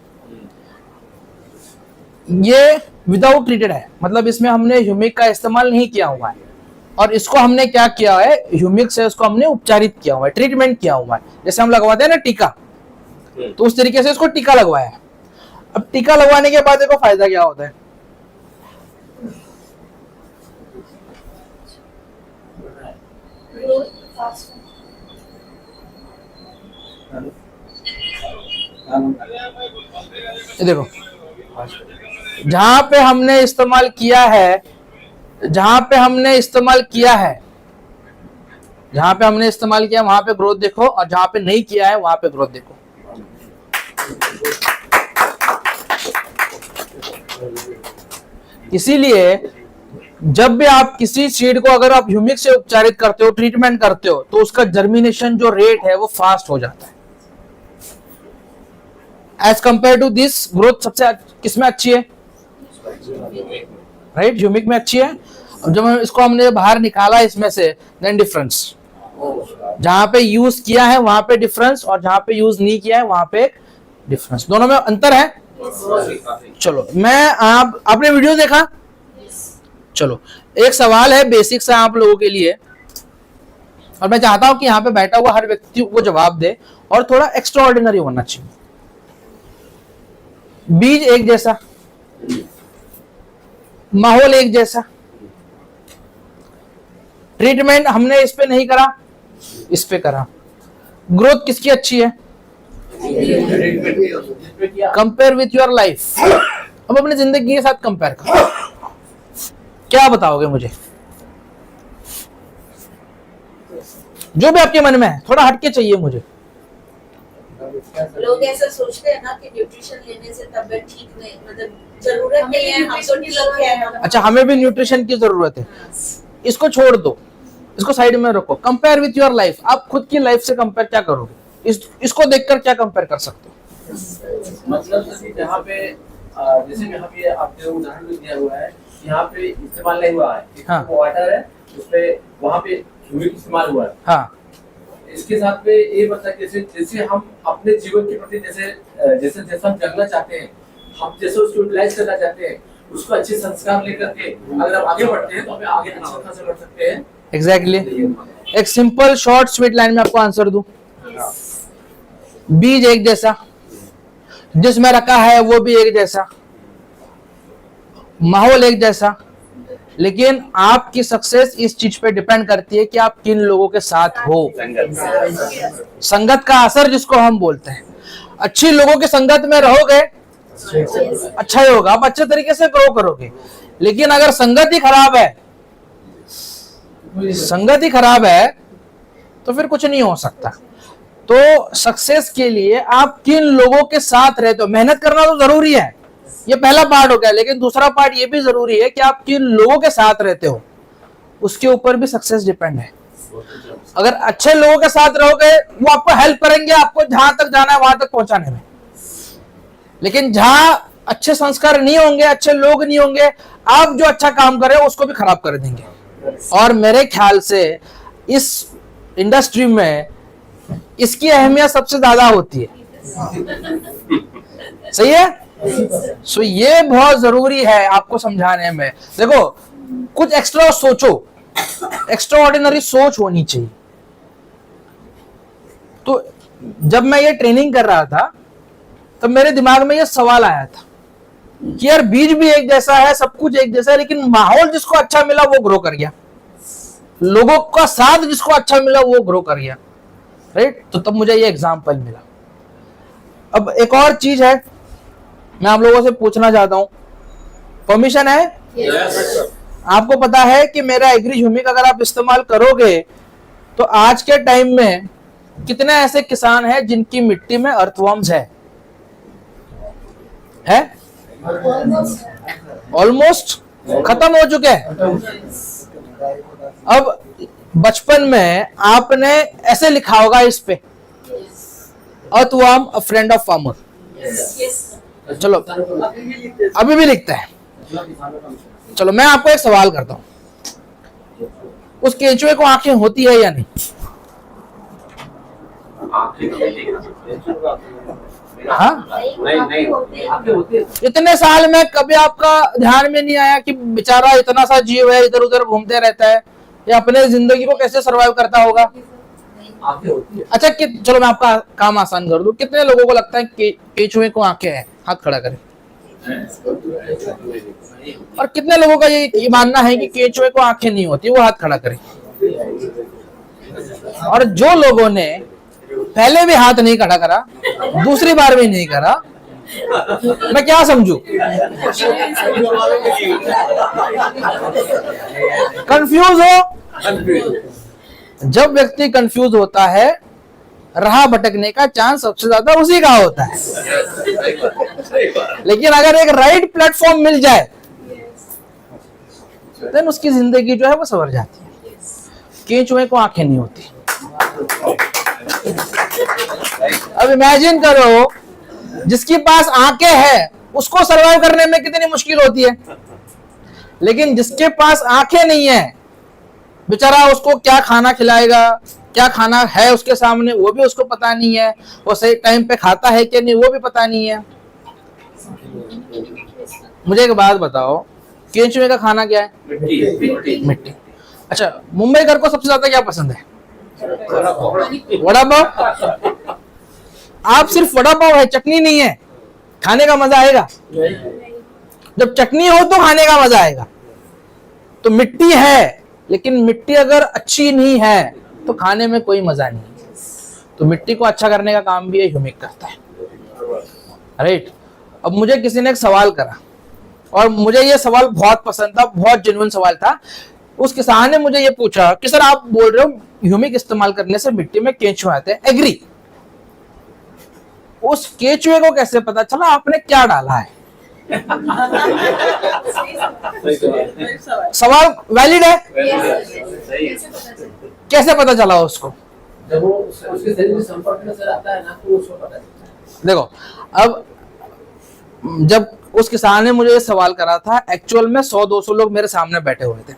Speaker 2: ये विदाउट ट्रीटेड है, मतलब इसमें हमने ह्यूमिक का इस्तेमाल नहीं किया हुआ है, और इसको हमने क्या किया है, ह्यूमिक से इसको हमने उपचारित किया हुआ है, ट्रीटमेंट किया हुआ है। जैसे हम लगवाते हैं ना टीका, तो उस तरीके से इसको टीका लगवाया है। अब टीका लगवाने के बाद देखो फायदा क्या होता है। ये देखो, जहां पे हमने इस्तेमाल किया है, जहां पे हमने इस्तेमाल किया है, जहां पे हमने इस्तेमाल किया वहां पे ग्रोथ देखो, और जहां पे नहीं किया है वहां पे ग्रोथ देखो। इसीलिए जब भी आप किसी सीड को अगर आप ह्यूमिक से उपचारित करते हो, ट्रीटमेंट करते हो, तो उसका जर्मिनेशन जो रेट है वो फास्ट हो जाता है। As compare to this, growth सबसे किसमें अच्छी है? राइट, ह्यूमिक में अच्छी है। अब जब इसको हमने बाहर निकाला इसमें से, देन डिफरेंस, जहां पे यूज किया है वहां पे डिफरेंस, और जहां पे यूज नहीं किया है वहां पे डिफरेंस, दोनों में अंतर है। चलो, मैं आपने वीडियो देखा? चलो, एक सवाल है बेसिक सा आप लोगों के लिए, और मैं चाहता हूं कि यहाँ पे बैठा हुआ हर व्यक्ति को जवाब दे, और थोड़ा एक्स्ट्रा ऑर्डिनरी होना चाहिए। बीज एक जैसा, माहौल एक जैसा, ट्रीटमेंट हमने इस पे नहीं करा, इस पे करा, ग्रोथ किसकी अच्छी है? Compare with your life. अब अपनी जिंदगी के साथ कंपेयर करो, क्या बताओगे मुझे? जो भी आपके मन में है, थोड़ा हटके चाहिए मुझे।
Speaker 5: लोग ऐसा सोचते हैं ना कि न्यूट्रिशन लेने से तबीयत ठीक नहीं, मतलब जरूरत नहीं है, हम तो ठीक है।
Speaker 2: अच्छा, हमें भी न्यूट्रिशन की जरूरत है, इसको छोड़ दो, इसको साइड में रखो। कंपेयर विथ योर लाइफ, आप खुद की लाइफ से कंपेयर क्या करोगे? इसको देखकर क्या कंपेयर कर सकते हो?
Speaker 9: मतलब जहाँ पे जैसे यहाँ पे आपने उदाहरण दिया हुआ है, यहाँ पे इस्तेमाल नहीं हुआ है,
Speaker 2: हाँ।
Speaker 9: वाटर है उसपे, वहाँ पे ह्यूमिक इस्तेमाल हुआ है।
Speaker 2: हाँ,
Speaker 9: इसके साथ में ये मतलब जैसे हम अपने जीवन के प्रति जैसे जैसा हम जगना चाहते हैं, हम जैसे उसको यूटिलाइज करना चाहते हैं, उसको अच्छे संस्कार लेकर के अगर हम आगे बढ़ते हैं तो हमें आगे अच्छा खासा बढ़ सकते हैं।
Speaker 2: एग्जैक्टली। एक सिंपल शॉर्ट स्वीट लाइन में आपको आंसर दूं, बीज एक जैसा, जिसमें रखा है वो भी एक जैसा, माहौल एक जैसा, लेकिन आपकी सक्सेस इस चीज पे डिपेंड करती है कि आप किन लोगों के साथ हो। संगत का असर जिसको हम बोलते हैं। अच्छी लोगों की संगत में रहोगे, अच्छा ही होगा, आप अच्छे तरीके से ग्रो करोगे। लेकिन अगर संगत ही खराब है, संगत ही खराब है, तो फिर कुछ नहीं हो सकता। तो सक्सेस के लिए आप किन लोगों के साथ रहते हो, मेहनत करना तो जरूरी है, ये पहला पार्ट हो गया, लेकिन दूसरा पार्ट ये भी जरूरी है कि आप किन लोगों के साथ रहते हो, उसके ऊपर भी सक्सेस डिपेंड है। अगर अच्छे लोगों के साथ रहोगे, वो आपको हेल्प करेंगे आपको जहां तक जाना है वहां तक पहुंचाने में। लेकिन जहां अच्छे संस्कार नहीं होंगे, अच्छे लोग नहीं होंगे, आप जो अच्छा काम कर रहे हो उसको भी खराब कर देंगे। और मेरे ख्याल से इस इंडस्ट्री में इसकी अहमियत सबसे ज्यादा होती है। सही है? सो ये बहुत जरूरी है आपको समझाने में। देखो, कुछ एक्स्ट्रा सोचो, एक्स्ट्रा ऑर्डिनरी सोच होनी चाहिए। तो जब मैं ये ट्रेनिंग कर रहा था तब मेरे दिमाग में ये सवाल आया था कि यार बीज भी एक जैसा है, सब कुछ एक जैसा है, लेकिन माहौल जिसको अच्छा मिला वो ग्रो कर गया, लोगों का साथ जिसको अच्छा मिला वो ग्रो कर गया। राइट? तो तब मुझे ये एग्जाम्पल मिला। अब एक और चीज है, मैं आप लोगों से पूछना चाहता हूं, परमिशन है? आपको पता है कि मेरा एग्री ह्यूमिक अगर आप इस्तेमाल करोगे तो आज के टाइम में कितने ऐसे किसान हैं जिनकी मिट्टी में अर्थवर्म्स है? ऑलमोस्ट खत्म हो चुके हैं। अब बचपन में आपने ऐसे लिखा होगा इस पे, earthworm a friend of farmer. चलो, अभी भी लिखते हैं। चलो, मैं आपको एक सवाल करता हूं, उस केंचुए को आंखें होती है या नहीं? हाँ? इतने साल में कभी आपका ध्यान में नहीं आया कि बेचारा इतना सा जीव है, इधर उधर घूमते रहता है, या अपने जिंदगी को कैसे सरवाइव करता होगा? अच्छा, चलो मैं आपका काम आसान कर दूं, कितने लोगों को लगता है कि केंचुए को आंखें हैं? हाथ खड़ा करें। और कितने लोगों का ये मानना है कि केंचुए को आंखें नहीं होती? वो हाथ खड़ा करें। और जो लोगों ने पहले भी हाथ नहीं खड़ा करा, दूसरी बार भी नहीं करा, मैं क्या समझू? कंफ्यूज हो? जब व्यक्ति कंफ्यूज होता है, राह भटकने का चांस सबसे ज्यादा उसी का होता है। लेकिन अगर एक राइट प्लेटफॉर्म मिल जाए, देन उसकी जिंदगी जो है वो संवर जाती है। केंचुए को आंखें नहीं होती। अब इमेजिन करो, जिसके पास आंखें हैं उसको सरवाइव करने में कितनी मुश्किल होती है, लेकिन जिसके पास आंखें नहीं है, बेचारा उसको क्या खाना खिलाएगा, क्या खाना है उसके सामने वो भी उसको पता नहीं है, वो सही टाइम पे खाता है कि नहीं वो भी पता नहीं है। मुझे एक बात बताओ, केंचुए का खाना क्या है? मिट्टी। अच्छा, मुंबईकर को सबसे ज्यादा क्या पसंद है? वड़ा पाव। आप सिर्फ वड़ा पाव है, चटनी नहीं है, खाने का मजा आएगा? जब चटनी हो तो खाने का मजा आएगा। तो मिट्टी है, लेकिन मिट्टी अगर अच्छी नहीं है तो खाने में कोई मजा नहीं। तो मिट्टी को अच्छा करने का काम भी ये ह्यूमिक करता है, राइट? अब मुझे किसी ने एक सवाल करा और मुझे ये सवाल बहुत पसंद था, बहुत जेन्युइन सवाल था। उस किसान ने मुझे ये पूछा कि सर आप बोल रहे हो ह्यूमिक इस्तेमाल करने से मिट्टी में केंचुए आते हैं, एग्री। उस केंचुए को कैसे पता चला आपने क्या डाला है? सवाल वैलिड है? कैसे पता चला उसको?
Speaker 9: जब वो उसके शरीर में संपर्क में सर आता है ना, तो उसको पता चलता है।
Speaker 2: देखो, अब जब उस किसान ने मुझे ये सवाल करा था, एक्चुअल में 100-200 लोग मेरे सामने बैठे हुए थे,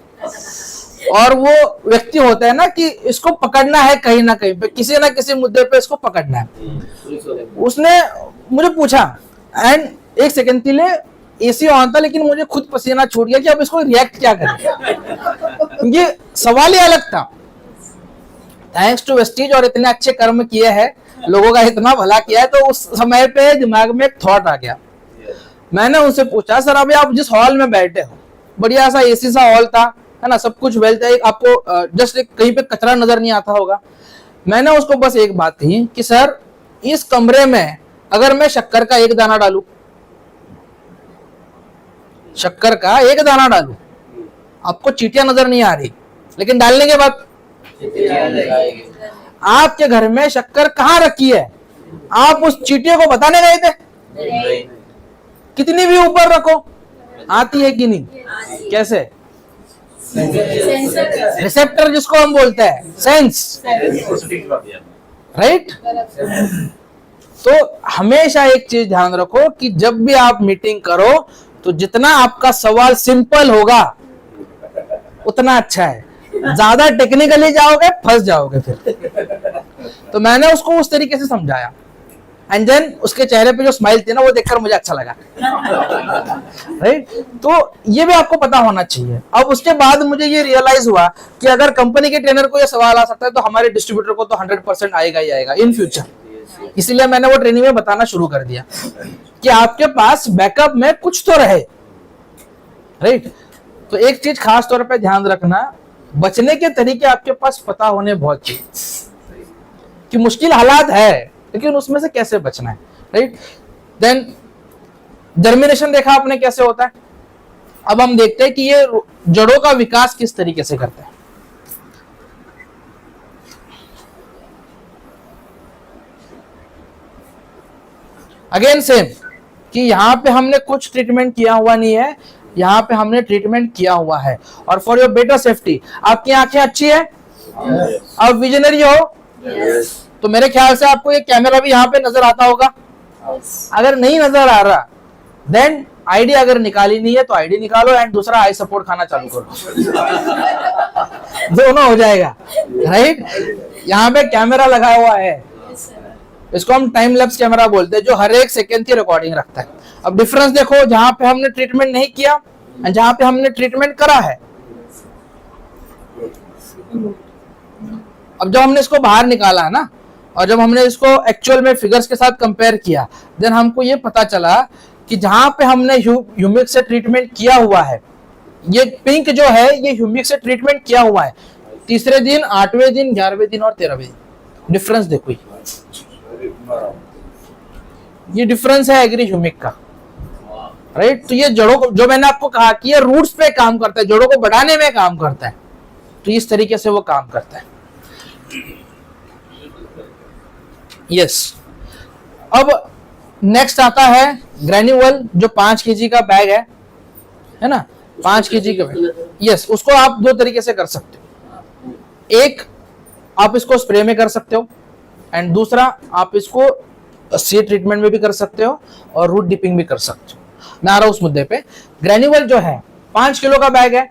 Speaker 2: और वो व्यक्ति होता है ना कि इसको पकड़ना है कहीं ना कहीं पे, किसी ना किसी मुद्दे पे इसको पकड़ना है। उसने मुझे पूछा, एंड एक सेकंड के लिए एसी ऑन था, लेकिन मुझे खुद पसीना छूट गया कि अब इसको रिएक्ट क्या करें। ये सवाल ही अलग था। थैंक्स टू वेस्टीज, और इतने अच्छे कर्म किए हैं, लोगों का इतना भला किया है, तो उस समय पे दिमाग में एक थॉट आ गया। मैंने उनसे पूछा, सर अभी आप जिस हॉल में बैठे हो, बढ़िया सा एसी सा हॉल था, है ना, सब कुछ वेल था, आपको जस्ट कहीं पे कचरा नजर नहीं आता होगा। मैंने उसको बस एक बात कही कि सर इस कमरे में अगर मैं शक्कर का एक दाना डालूं, शक्कर का एक दाना डालूं, आपको चींटियां नजर नहीं आ रही, लेकिन डालने के बाद आपके घर में शक्कर कहाँ रखी है, आप उस चींटियों को बताने गए थे? कितनी भी ऊपर रखो, आती है कि नहीं? कैसे? रिसेप्टर जिसको हम बोलते हैं, सेंस, राइट? तो हमेशा एक चीज ध्यान रखो कि जब भी आप मीटिंग करो तो जितना आपका सवाल सिंपल होगा उतना अच्छा है। ज्यादा टेक्निकली जाओगे फंस जाओगे फिर। तो मैंने उसको उस तरीके से समझाया, एंड देन उसके चेहरे पे जो स्माइल थी ना, वो देखकर मुझे अच्छा लगा, राइट? तो ये भी आपको पता होना चाहिए। अब उसके बाद मुझे ये रियलाइज हुआ कि अगर कंपनी के ट्रेनर को ये सवाल आ सकता है तो हमारे डिस्ट्रीब्यूटर को तो 100% आएगा ही आएगा इन फ्यूचर। इसीलिए मैंने वो ट्रेनिंग में बताना शुरू कर दिया कि आपके पास बैकअप में कुछ तो रहे, राइट? तो एक चीज खास तौर पे ध्यान रखना, बचने के तरीके आपके पास पता होने बहुत चाहिए कि मुश्किल हालात है, लेकिन उसमें से कैसे बचना है, राइट? देन जर्मिनेशन देखा आपने कैसे होता है। अब हम देखते हैं कि ये जड़ों का विकास किस तरीके से करता है। अगेन सेम कि यहाँ पे हमने कुछ ट्रीटमेंट किया हुआ नहीं है, यहाँ पे हमने ट्रीटमेंट किया हुआ है। और फॉर योर बेटर सेफ्टी, आपकी आंखें अच्छी है, आप विजनरी हो, तो मेरे ख्याल से आपको ये कैमरा भी यहाँ पे नजर आता होगा। अगर नहीं नजर आ रहा, देन आईडी अगर निकाली नहीं है तो आईडी निकालो, एंड दूसरा आई सपोर्ट खाना चालू करो। दोनों हो जाएगा, राइट? यहाँ पे कैमरा लगा हुआ है, इसको हम टाइम लैप्स कैमरा बोलते हैं, जो हर एक सेकंड की रिकॉर्डिंग रखता है। अब डिफरेंस देखो, जहां पे हमने ट्रीटमेंट नहीं किया और जहां पे हमने ट्रीटमेंट करा है। अब जब हमने इसको बाहर निकाला है ना, और जब हमने इसको एक्चुअल में फिगर्स के साथ कंपेयर किया, देन हमको ये पता चला कि जहां पे हमने ह्यूमिक से ट्रीटमेंट किया हुआ है, ये पिंक जो है ये ह्यूमिक से ट्रीटमेंट किया हुआ है, तीसरे दिन, 8वें दिन, 11वें दिन और 13वें दिन। डिफरेंस देखो, ये डिफरेंस है एग्री ह्यूमिक का, राइट। तो ये जड़ों को, जो मैंने आपको कहा कि ये रूट्स पे काम करता है, जड़ों को बढ़ाने में काम करता है, तो इस तरीके से वो काम करता है। यस। अब नेक्स्ट आता है ग्रेन्यूअल, जो 5 kg का बैग है ना, 5 kg का बैग। यस, उसको आप दो तरीके से कर सकते हो। एक, आप इसको स्प्रे में कर सकते हो, एंड दूसरा आप इसको सीड ट्रीटमेंट में भी कर सकते हो और रूट डिपिंग भी कर सकते हो। मैं आ रहा हूं उस मुद्दे पे। ग्रेन्यूअल जो है 5 किलो का बैग है,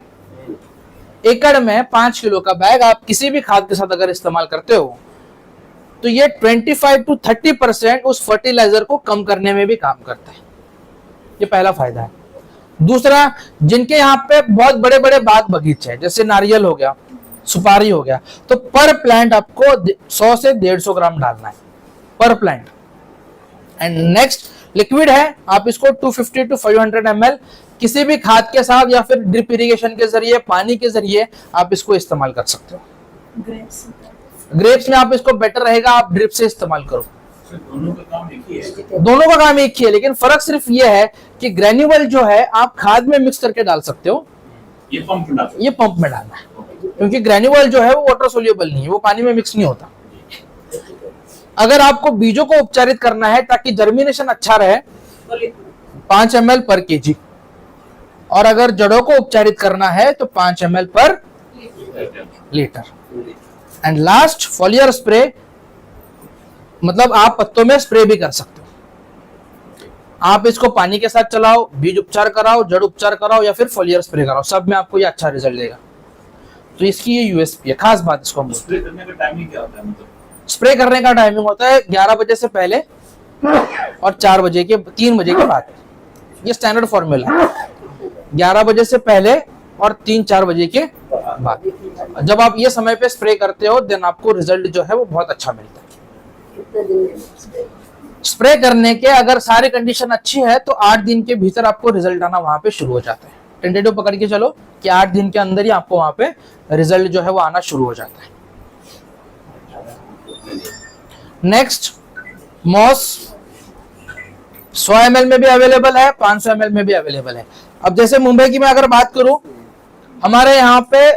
Speaker 2: एकड़ में 5 किलो का बैग आप किसी भी खाद के साथ अगर इस्तेमाल करते हो तो ये 25 to 30% उस फर्टिलाइजर को कम करने में भी काम करता है। ये पहला फायदा है। दूसरा, जिनके यहाँ पे बहुत बड़े बड़े बाग बगीचे हैं, जैसे नारियल हो गया, सुपारी हो गया, तो पर प्लांट आपको 100 से 150 ग्राम डालना है पर प्लांट। एंड नेक्स्ट लिक्विड है, आप इसको 250 to 500 ml किसी भी खाद के साथ या फिर ड्रिप इरिगेशन के जरिए, पानी के जरिए आप इसको इस्तेमाल कर सकते हो। ग्रेप्स में आप इसको बेटर रहेगा आप ड्रिप से इस्तेमाल करो।
Speaker 8: दोनों का काम एक ही है।
Speaker 2: दोनों का काम एक ही है, लेकिन फर्क सिर्फ ये है कि ग्रेन्यूअल जो है आप खाद में मिक्स करके डाल सकते हो,
Speaker 8: ये पंप
Speaker 2: में डालना है, क्योंकि ग्रेन्यूअल जो है वो वाटर सोल्यूबल नहीं है, वो पानी में मिक्स नहीं होता। अगर आपको बीजों को उपचारित करना है ताकि जर्मिनेशन अच्छा रहे, 5 ml पर kg, और अगर जड़ों को उपचारित करना है तो 5 ml पर litre. And last, foliar spray, मतलब आप पत्तों में स्प्रे भी कर सकते हो। आप इसको पानी के साथ चलाओ, बीज उपचार कराओ, जड़ उपचार कराओ या फिर फॉलियर स्प्रे कराओ, सब में आपको ये अच्छा रिजल्ट देगा। तो इसकी ये यूएसपी है, खास बात इसको हम
Speaker 8: स्प्रे करने का टाइमिंग क्या होता है? मतलब
Speaker 2: स्प्रे करने का टाइमिंग होता है 11 बजे से पहले और 3 बजे के बाद। ये स्टैंडर्ड फॉर्मूला है, 11 बजे से पहले और 3-4 बजे के बाद। जब आप ये समय पे स्प्रे करते हो देन आपको रिजल्ट जो है वो बहुत अच्छा मिलता है। स्प्रे करने के अगर सारी कंडीशन अच्छी है तो 8 दिन के भीतर आपको रिजल्ट आना वहां पे शुरू हो जाता है। टेंटेटिव पकड़ के चलो कि 8 दिन के अंदर ही आपको वहां पे रिजल्ट जो है वो आना शुरू हो जाता है। नेक्स्ट, मॉस 100 ml में भी अवेलेबल है, 500 ml में भी अवेलेबल है। अब जैसे मुंबई की मैं अगर बात करूं, हमारे यहाँ पे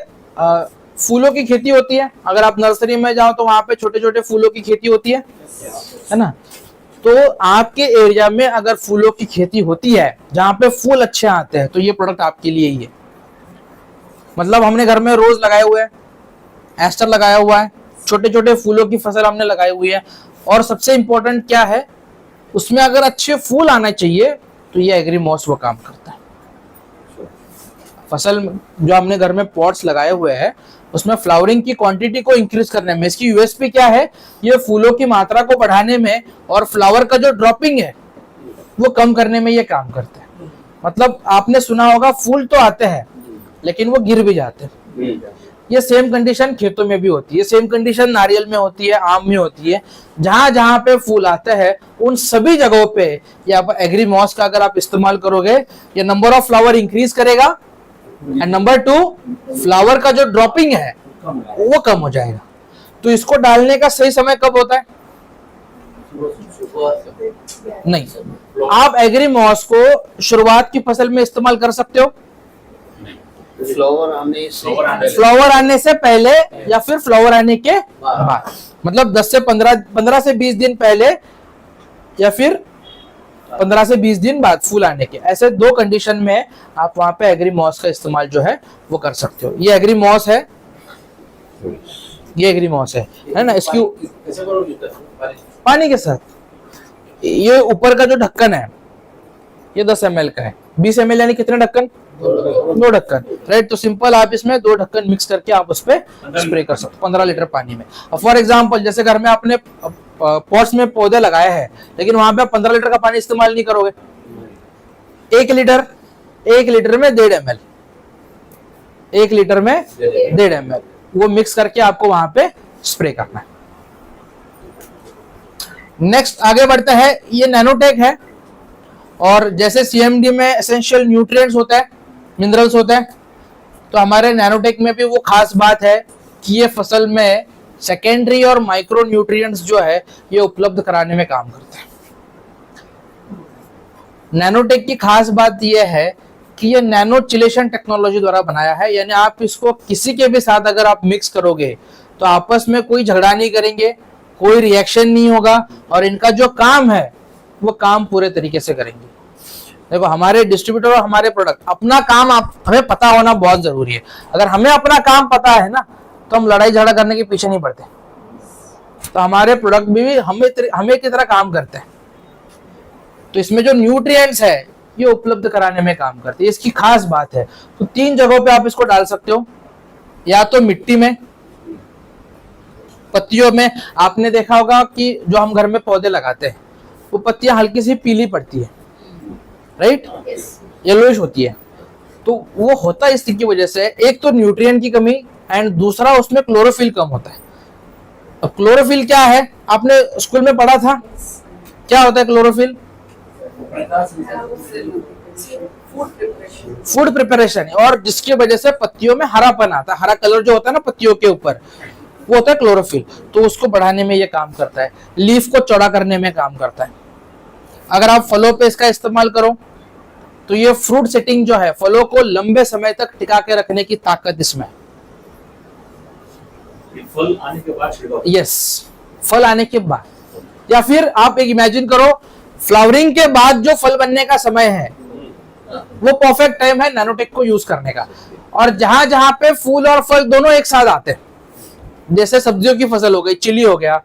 Speaker 2: फूलों की खेती होती है। अगर आप नर्सरी में जाओ तो वहां पे छोटे छोटे फूलों की खेती होती है ना। तो आपके एरिया में अगर फूलों की खेती होती है जहां पे फूल अच्छे आते हैं तो ये प्रोडक्ट आपके लिए ही है। मतलब हमने घर में रोज लगाए हुए हैं, एस्टर लगाया हुआ है, छोटे छोटे फूलों की फसल हमने लगाई हुई है, और सबसे इंपॉर्टेंट क्या है, उसमें अगर अच्छे फूल आना चाहिए तो ये एग्री मॉस वो काम करता है। फसल जो हमने घर में पॉट्स लगाए हुए हैं उसमें फ्लावरिंग की क्वांटिटी को इंक्रीज करने में इसकी यूएसपी क्या है, ये फूलों की मात्रा को बढ़ाने में और फ्लावर का जो ड्रॉपिंग है वो कम करने में ये काम करते हैं। मतलब आपने सुना होगा फूल तो आते हैं लेकिन वो गिर भी जाते हैं। ये सेम कंडीशन खेतों में भी होती है, सेम कंडीशन नारियल में होती है, आम में होती है। जहां जहां पे फूल आते हैं उन सभी जगहों पे ये एग्री मॉस का अगर आप इस्तेमाल करोगे ये नंबर ऑफ फ्लावर इंक्रीज करेगा एंड नंबर 2 फ्लावर का जो ड्रॉपिंग है वो कम हो जाएगा। तो इसको डालने का सही समय कब होता है? नहीं, आप एग्री मॉस को शुरुआत की फसल में इस्तेमाल कर सकते हो, फ्लावर आने से पहले या फिर फ्लावर आने के बाद, मतलब 10 से 15 से 20 दिन पहले या फिर 15 से 20 दिन बाद फूल आने के। ऐसे 2 कंडीशन में आप वहां पे एग्री मॉस का इस्तेमाल जो है वो कर सकते हो। ये एग्री मॉस है, ये एग्री मॉस है ना। इसकी पानी के साथ ये ऊपर का जो ढक्कन है ये 10 ml का है, 20 ml यानी कितने ढक्कन? 2 ढक्कन, राइट। तो सिंपल आप इसमें 2 ढक्कन मिक्स करके आप उस पर स्प्रे कर सकते हो 15 लीटर पानी में। फॉर एग्जांपल जैसे घर में आपने पॉट्स में पौधे लगाए हैं लेकिन वहां पे आप 15 लीटर का पानी इस्तेमाल नहीं करोगे, 1 लीटर में 1.5 ml, 1 लीटर में 1.5 ml वो मिक्स करके आपको वहां पे स्प्रे करना है। नेक्स्ट आगे बढ़ते हैं, ये नैनोटेक है और जैसे सीएमडी में एसेंशियल न्यूट्रिएंट्स होता है, मिनरल्स होते हैं, तो हमारे नैनोटेक में भी वो खास बात है कि ये फसल में सेकेंडरी और माइक्रो न्यूट्रिएंट्स जो है ये उपलब्ध कराने में काम करते हैं। नैनोटेक की खास बात यह है कि ये नैनो चिलेशन टेक्नोलॉजी द्वारा बनाया है, यानी आप इसको किसी के भी साथ अगर आप मिक्स करोगे तो आपस में कोई झगड़ा नहीं करेंगे, कोई रिएक्शन नहीं होगा और इनका जो काम है वो काम पूरे तरीके से करेंगे। देखो हमारे डिस्ट्रीब्यूटर और हमारे प्रोडक्ट अपना काम हमें पता होना बहुत जरूरी है। अगर हमें अपना काम पता है ना तो हम लड़ाई झगड़ा करने के पीछे नहीं पड़ते। तो हमारे प्रोडक्ट भी हमें की तरह काम करते हैं। तो इसमें जो न्यूट्रिएंट्स है ये उपलब्ध कराने में काम करते हैं, इसकी खास बात है। तो 3 जगहों पे आप इसको डाल सकते हो, या तो मिट्टी में, पत्तियों में। आपने देखा होगा कि जो हम घर में पौधे लगाते हैं वो पत्तियां हल्की सी पीली पड़ती है, राइट, येलोइश होती है। तो वो होता है इसकी वजह से, एक तो न्यूट्रिएंट की कमी एंड दूसरा उसमें क्लोरोफिल कम होता है। अब क्लोरोफिल क्या है, आपने स्कूल में पढ़ा था, क्या होता है क्लोरोफिल? फूड प्रिपरेशन, और जिसकी वजह से पत्तियों में हरापन आता है, हरा कलर जो होता है ना पत्तियों के ऊपर, वो होता है क्लोरोफिल। तो उसको बढ़ाने में ये काम करता है, लीफ को चौड़ा करने में काम करता है। अगर आप फलों पे इसका इस्तेमाल करो तो ये फ्रूट सेटिंग जो है, फलों को लंबे समय तक टिका के रखने की ताकत इसमें।
Speaker 8: फल आने के बाद छिड़काव?
Speaker 2: यस, फल आने के बाद, या फिर आप एक इमेजिन करो फ्लावरिंग के बाद जो फल बनने का समय है वो परफेक्ट टाइम है नैनोटेक को यूज करने का। और जहां जहां पे फूल और फल दोनों एक साथ आते हैं, जैसे सब्जियों की फसल हो गई, चिली हो गया,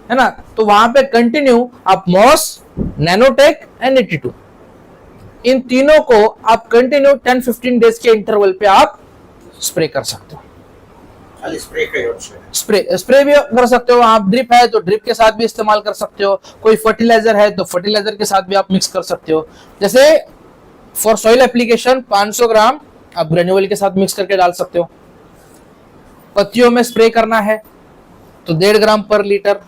Speaker 2: है ना, तो वहां पे कंटिन्यू आप मॉस, नैनोटेक एंड 82, इन तीनों को आप कंटिन्यू 10-15 डेज के इंटरवल पे आप स्प्रे कर सकते हो। स्प्रे भी कर सकते हो आप, ड्रिप है तो ड्रिप के साथ भी इस्तेमाल कर सकते हो, कोई फर्टिलाइजर है तो फर्टिलाइजर के साथ भी आप मिक्स कर सकते हो। जैसे फॉर सॉइल एप्लीकेशन 500 ग्राम आप ग्रेन्यूल के साथ मिक्स करके डाल सकते हो। पत्तियों में स्प्रे करना है तो 1.5 ग्राम पर लीटर,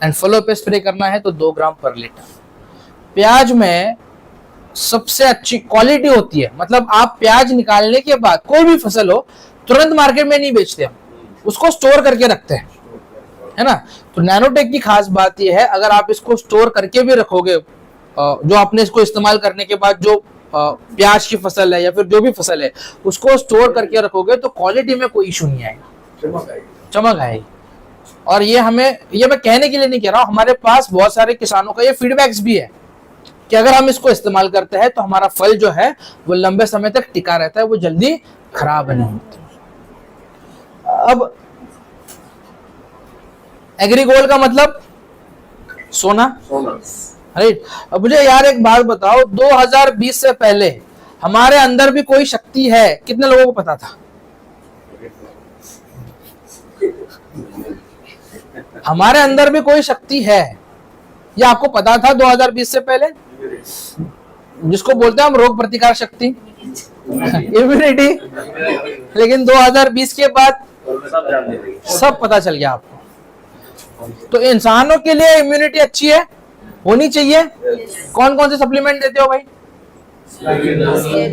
Speaker 2: एंड फलों पे स्प्रे करना है तो 2 ग्राम पर लीटर। प्याज में सबसे अच्छी क्वालिटी होती है, मतलब आप प्याज निकालने के बाद कोई भी फसल हो तुरंत मार्केट में नहीं बेचते हम, उसको स्टोर करके रखते हैं, है ना। तो नैनोटेक की खास बात यह है, अगर आप इसको स्टोर करके भी रखोगे, जो आपने इसको इस्तेमाल करने के बाद जो प्याज की फसल है या फिर जो भी फसल है उसको स्टोर करके रखोगे तो क्वालिटी में कोई इशू नहीं आएगा, चमक आएगी। और ये मैं कहने के लिए नहीं कह रहा हूं, हमारे पास बहुत सारे किसानों का ये फीडबैक्स भी है कि अगर हम इसको इस्तेमाल करते हैं तो हमारा फल जो है वो लंबे समय तक टिका रहता है, वो जल्दी खराब नहीं होता। अब एग्रीगोल्ड का मतलब सोना, राइट। अब मुझे यार एक बात बताओ, 2020 से पहले हमारे अंदर भी कोई शक्ति है, कितने लोगों को पता था? हमारे अंदर भी कोई शक्ति है, ये आपको पता था 2020 से पहले? जिसको बोलते हैं हम रोग प्रतिकार शक्ति, इम्यूनिटी। लेकिन 2020 के बाद सब पता चल गया आपको। तो इंसानों के लिए इम्यूनिटी अच्छी है, होनी चाहिए। कौन कौन से सप्लीमेंट देते हो भाई?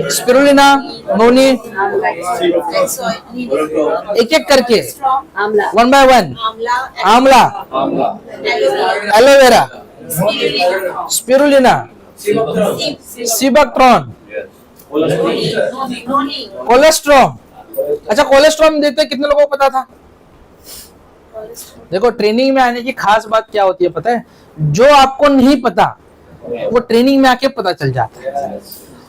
Speaker 2: स्पिरुलिना, नोनी, एक एक करके, 1 by 1। आंवला, एलोवेरा, स्पिरुलिना, सीबकट्रॉन, कोलेस्ट्रॉम। अच्छा, कोलेस्ट्रॉम देते कितने लोगों को पता था? देखो ट्रेनिंग में आने की खास बात क्या होती है पता है, जो आपको नहीं पता वो ट्रेनिंग में आके पता चल जाता है।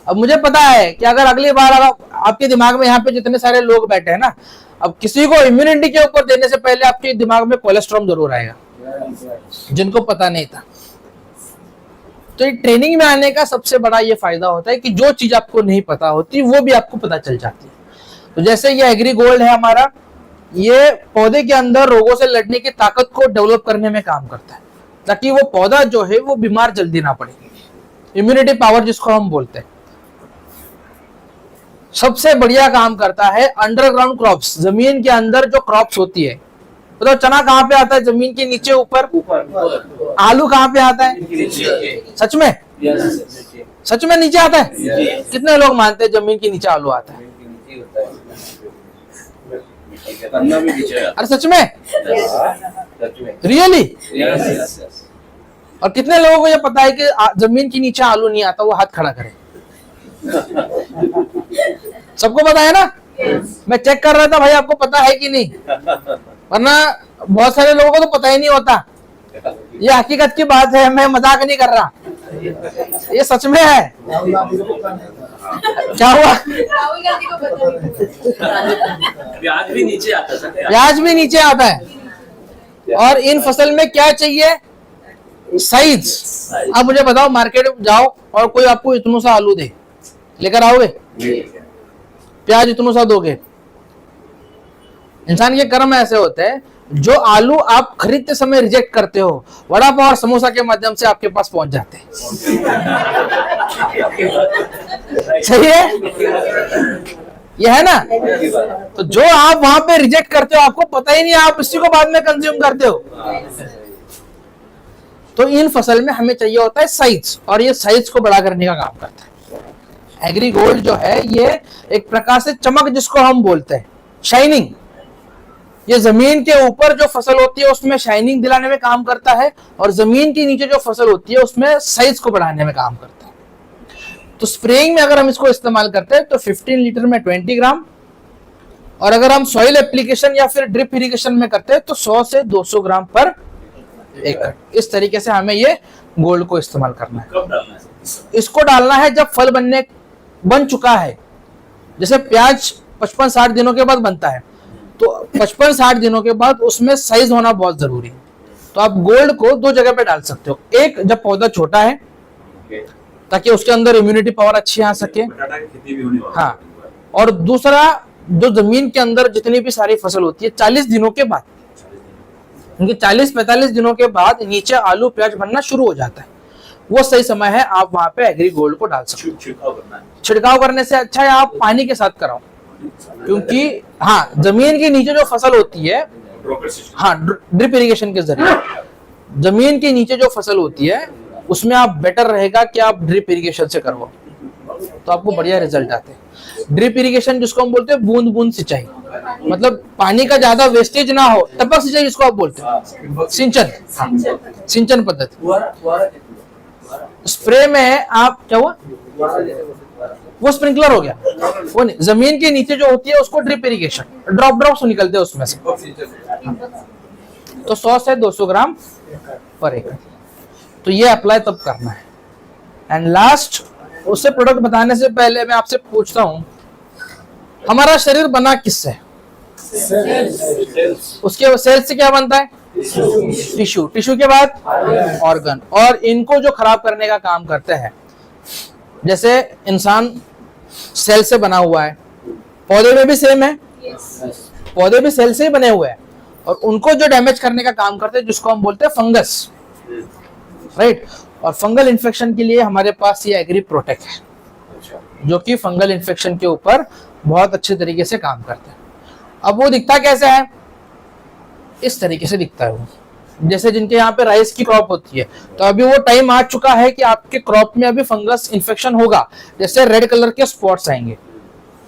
Speaker 2: अब मुझे पता है कि अगर अगली बार आपके दिमाग में यहाँ पे जितने सारे लोग बैठे हैं ना, अब किसी को इम्यूनिटी के ऊपर देने से पहले आपके दिमाग में कोलेस्ट्रॉम जरूर आएगा, जिनको पता नहीं था। तो ट्रेनिंग में आने का सबसे बड़ा ये फायदा होता है कि जो चीज आपको नहीं पता होती वो भी आपको पता चल जाती है। तो जैसे ये एग्रीगोल्ड है हमारा, ये पौधे के अंदर रोगों से लड़ने की ताकत को डेवलप करने में काम करता है, ताकि वो पौधा जो है वो बीमार जल्दी ना पड़े, इम्यूनिटी पावर जिसको हम बोलते हैं। सबसे बढ़िया काम करता है अंडरग्राउंड क्रॉप्स, जमीन के अंदर जो क्रॉप्स होती है। तो चना कहाँ पे आता है? जमीन के नीचे, ऊपर। आलू कहाँ पे आता है? सच में? सच में नीचे आता है? कितने लोग मानते हैं जमीन के नीचे आलू आता है?
Speaker 8: करना भी नीचे है।
Speaker 2: अरे सच में,
Speaker 8: सच में।
Speaker 2: रियली?
Speaker 8: Yes.
Speaker 2: और कितने लोगों को ये पता है कि जमीन के नीचे आलू नहीं आता? वो हाथ खड़ा करे। सबको पता है ना? मैं चेक कर रहा था भाई आपको पता है कि नहीं, वरना बहुत सारे लोगों को तो पता ही नहीं होता। ये हकीकत की बात है, मैं मजाक नहीं कर रहा, ये सच में है। क्या हुआ?
Speaker 5: राहुल गांधी को पता नहीं।
Speaker 7: प्याज भी नीचे आता है।
Speaker 2: प्याज भी नीचे आता है। और इन फसल में क्या चाहिए? साइज। अब मुझे बताओ, मार्केट में जाओ और कोई आपको इतना सा आलू दे, लेकर आओगे? प्याज इतना सा दोगे? इंसान के कर्म ऐसे होते हैं, जो आलू आप खरीदते समय रिजेक्ट करते हो, वड़ा पाव और समोसा के माध्यम से आपके पास पहुंच जाते हैं। सही है? ये है ना? तो जो आप वहां पे रिजेक्ट करते हो, आपको पता ही नहीं, आप इसी को बाद में कंज्यूम करते हो। तो इन फसल में हमें चाहिए होता है साइज, और ये साइज को बड़ा करने का काम करता है। एग्री गोल्ड जो है, ये एक प्रकार से चमक जिसको हम बोलते हैं, शाइनिंग, ये जमीन के ऊपर जो फसल होती है उसमें शाइनिंग दिलाने में काम करता है, और जमीन के नीचे जो फसल होती है उसमें साइज को बढ़ाने में काम करता है। तो स्प्रेइंग में अगर हम इसको इस्तेमाल करते हैं तो 15 लीटर में 20 ग्राम, और अगर हम सॉइल एप्लीकेशन या फिर ड्रिप इरिगेशन में करते हैं तो 100 से 200 ग्राम पर एकड़। इस तरीके से हमें ये गोल्ड को इस्तेमाल करना है।
Speaker 8: कब डालना है?
Speaker 2: इसको डालना है जब फल बन चुका है। जैसे प्याज 55-60 दिनों के बाद बनता है, तो 55-60 दिनों के बाद उसमें साइज होना बहुत जरूरी है। तो आप गोल्ड को 2 जगह पे डाल सकते हो, एक जब पौधा छोटा है ताकि उसके अंदर इम्यूनिटी पावर अच्छी आ सके,
Speaker 8: बटाटा की खेती भी होने वाली है।
Speaker 2: हाँ, और दूसरा जो जमीन के अंदर जितनी भी सारी फसल होती है 40 दिनों के बाद, क्योंकि 40-45 दिनों के बाद नीचे आलू प्याज बनना शुरू हो जाता है, वो सही समय है, आप वहां पे एग्री गोल्ड को डाल सकते हो।
Speaker 8: छिड़काव करना है।
Speaker 2: छिड़काव करने से अच्छा है आप पानी के साथ कराओ, क्योंकि हाँ, जमीन के नीचे जो फसल होती है,
Speaker 8: ड्रॉपर सिस्टम।
Speaker 2: हाँ, ड्रिप इरिगेशन के जरिए जमीन के नीचे जो फसल होती है उसमें आप बेटर रहेगा कि आप ड्रिप इरिगेशन से करवाओ, तो आपको बढ़िया रिजल्ट आते हैं। ड्रिप इरिगेशन जिसको हम बोलते हैं बूंद बूंद सिंचाई, मतलब पानी का ज्यादा वेस्टेज ना हो, टपक सिंचाई जिसको आप बोलते हैं, सिंचन, हाँ, सिंचन पद्धति। स्प्रे में आप क्या हुआ, वो स्प्रिंकलर हो गया, वो नहीं, जमीन के नीचे जो होती है उसको ड्रिप इरिगेशन, ड्रॉप्स निकलते हैं उसमें से। तो 100 से 200 ग्राम पर एकड़, तो ये अप्लाई तब करना है। एंड लास्ट, उससे प्रोडक्ट बताने से पहले मैं आपसे पूछता हूं, हमारा शरीर बना किससे है? उसके सेल्स से क्या बनता है? टिश्यू, टिश्यू के बाद ऑर्गन, और इनको जो खराब करने का काम करते हैं, जैसे इंसान सेल से बना हुआ है, पौधे में भी सेम है, पौधे भी सेल से ही बने हुए हैं, और उनको जो डैमेज करने का काम करते हैं जिसको हम बोलते हैं फंगस, राइट। और फंगल इन्फेक्शन के लिए हमारे पास ये एग्री प्रोटेक्ट है, जो कि फंगल इन्फेक्शन के ऊपर बहुत अच्छे तरीके से काम करते हैं। अब वो दिखता कैसे है? इस तरीके से दिखता है वो, जैसे जिनके यहाँ पे राइस की क्रॉप होती है, तो अभी वो टाइम आ चुका है कि आपके क्रॉप में अभी फंगस इन्फेक्शन होगा, जैसे रेड कलर के स्पॉट्स आएंगे।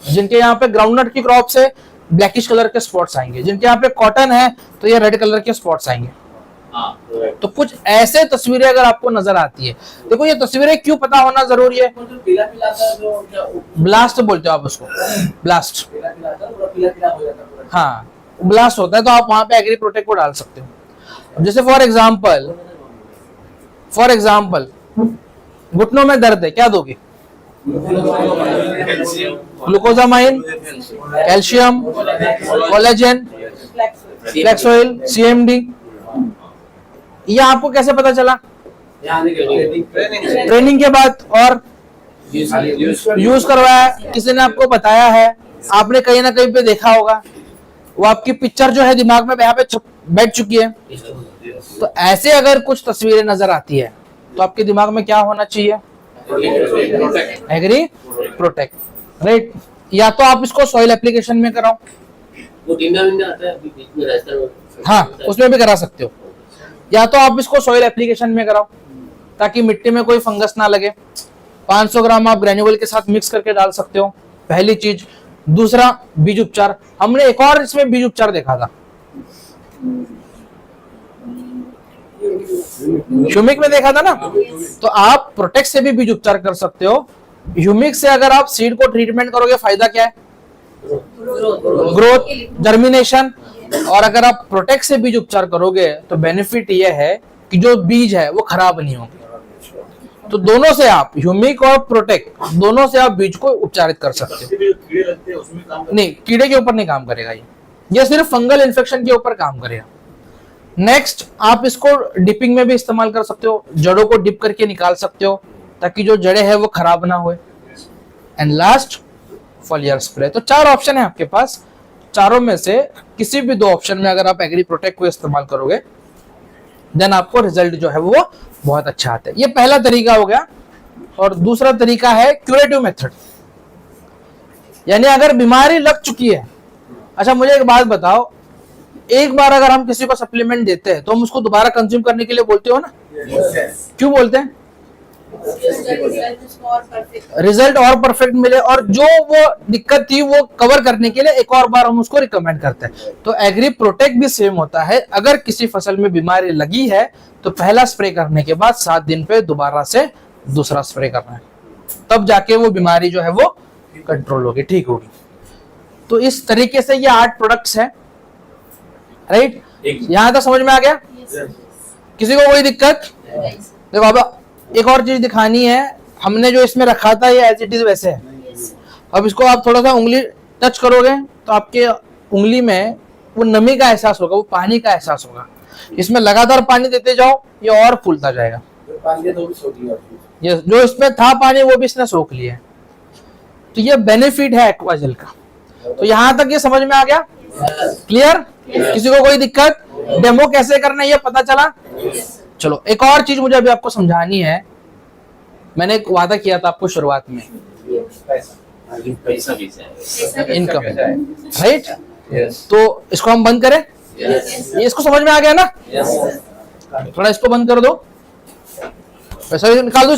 Speaker 2: जिनके यहाँ पे ग्राउंडनट की क्रॉप से ब्लैकिश कलर के स्पॉट्स आएंगे, जिनके यहाँ पे कॉटन है तो ये रेड कलर के स्पॉट्स आएंगे। तो कुछ ऐसे तस्वीरें अगर आपको नजर आती है, देखो ये तस्वीरें क्यों पता होना जरूरी है?
Speaker 9: पीला पीला था जो
Speaker 2: ब्लास्ट बोलते हो आप उसको, ब्लास्ट,
Speaker 9: पीला पीला था, पूरा पीला पीला हो जाता पूरा।
Speaker 2: हाँ, ब्लास्ट होता है, तो आप वहां पे एग्री प्रोटेक्ट को डाल सकते हो। जैसे फॉर एग्जाम्पल घुटनों में दर्द है, क्या दोगे? Glucosamine, calcium, collagen, flax oil, CMD। ये आपको कैसे पता चला? ट्रेनिंग के बाद, और यूज करवाया, किसी ने आपको बताया है, आपने कहीं ना कहीं पे देखा होगा, वो आपकी पिक्चर जो है दिमाग में यहाँ पे बैठ चुकी है। तो ऐसे अगर कुछ तस्वीरें नजर आती है तो आपके दिमाग में क्या होना चाहिए? Agri protect, right. या तो आप इसको सॉइल एप्लीकेशन में कराओ,
Speaker 7: वो टिंडा विंडा आता है बीच में रास्ता में,
Speaker 2: हाँ, उसमें भी करा सकते हो, या तो आप इसको सॉइल एप्लीकेशन में कराओ ताकि मिट्टी में कोई फंगस ना लगे। 500 ग्राम आप ग्रेन्यूल के साथ मिक्स करके डाल सकते हो, पहली चीज। दूसरा बीज उपचार, हमने एक और इसमें बीज उपचार देखा था, ह्यूमिक में देखा था ना। तो आप प्रोटेक्ट से भी बीज उपचार कर सकते हो। ह्यूमिक से अगर आप सीड को ट्रीटमेंट करोगे फायदा क्या है? Growth, germination. और अगर आप प्रोटेक्ट से बीज उपचार करोगे तो बेनिफिट ये है कि जो बीज है वो खराब नहीं होंगे। तो दोनों से आप, ह्यूमिक और प्रोटेक्ट, दोनों से आप बीज को उपचारित कर सकते हो।
Speaker 8: कीड़े लगते हैं उसमें काम
Speaker 2: नहीं, कीड़े के ऊपर नहीं काम करेगा ये सिर्फ फंगल इन्फेक्शन के ऊपर काम करेगा। नेक्स्ट, आप इसको डिपिंग में भी इस्तेमाल कर सकते हो, जड़ों को डिप करके निकाल सकते हो ताकि जो जड़ें हैं वो खराब ना हो। And last, foliar spray. तो 4 ऑप्शन है आपके पास, चारों में से किसी भी 2 ऑप्शन में अगर आप एग्री प्रोटेक्ट को इस्तेमाल करोगे देन आपको रिजल्ट जो है वो बहुत अच्छा आता है। ये पहला तरीका हो गया। और दूसरा तरीका है क्यूरेटिव मेथड, यानी अगर बीमारी लग चुकी है। अच्छा मुझे एक बात बताओ, एक बार अगर हम किसी को सप्लीमेंट देते हैं तो हम उसको दोबारा कंज्यूम करने के लिए बोलते हो ना? क्यों बोलते हैं? रिजल्ट और परफेक्ट मिले, और जो वो दिक्कत थी वो कवर करने के लिए एक और बार हम उसको रिकमेंड करते हैं। तो एग्री प्रोटेक्ट भी सेम होता है। अगर किसी फसल में बीमारी लगी है तो पहला स्प्रे करने के बाद 7 दिन पे दोबारा से दूसरा स्प्रे करना है, तब जाके वो बीमारी जो है वो कंट्रोल होगी, ठीक होगी। तो इस तरीके से ये 8 प्रोडक्ट्स हैं, राइट? यहां तक समझ में आ गया? किसी को कोई दिक्कत? देखो अब एक और चीज दिखानी है, हमने जो इसमें रखा था ये एज इट इज वैसे है। अब इसको आप थोड़ा सा उंगली टच करोगे तो आपके उंगली में वो नमी का एहसास होगा, वो पानी का एहसास होगा। इसमें लगातार पानी देते जाओ, ये और फूलता जाएगा। ये जो इसमें था पानी वो भी इसने सोख लिया है। तो ये बेनिफिट है एक्वाजेल का। तो यहां तक ये समझ में आ गया? क्लियर? किसी को कोई दिक्कत? डेमो कैसे करना है ये पता चला? चलो एक और चीज मुझे अभी आपको समझानी है। मैंने एक वादा किया था आपको शुरुआत में,
Speaker 7: पैसा भी है,
Speaker 2: इनकम, राइट? तो इसको हम बंद करें? ये इसको समझ में आ गया ना? थोड़ा इसको बंद कर दो, पैसा भी निकाल दो।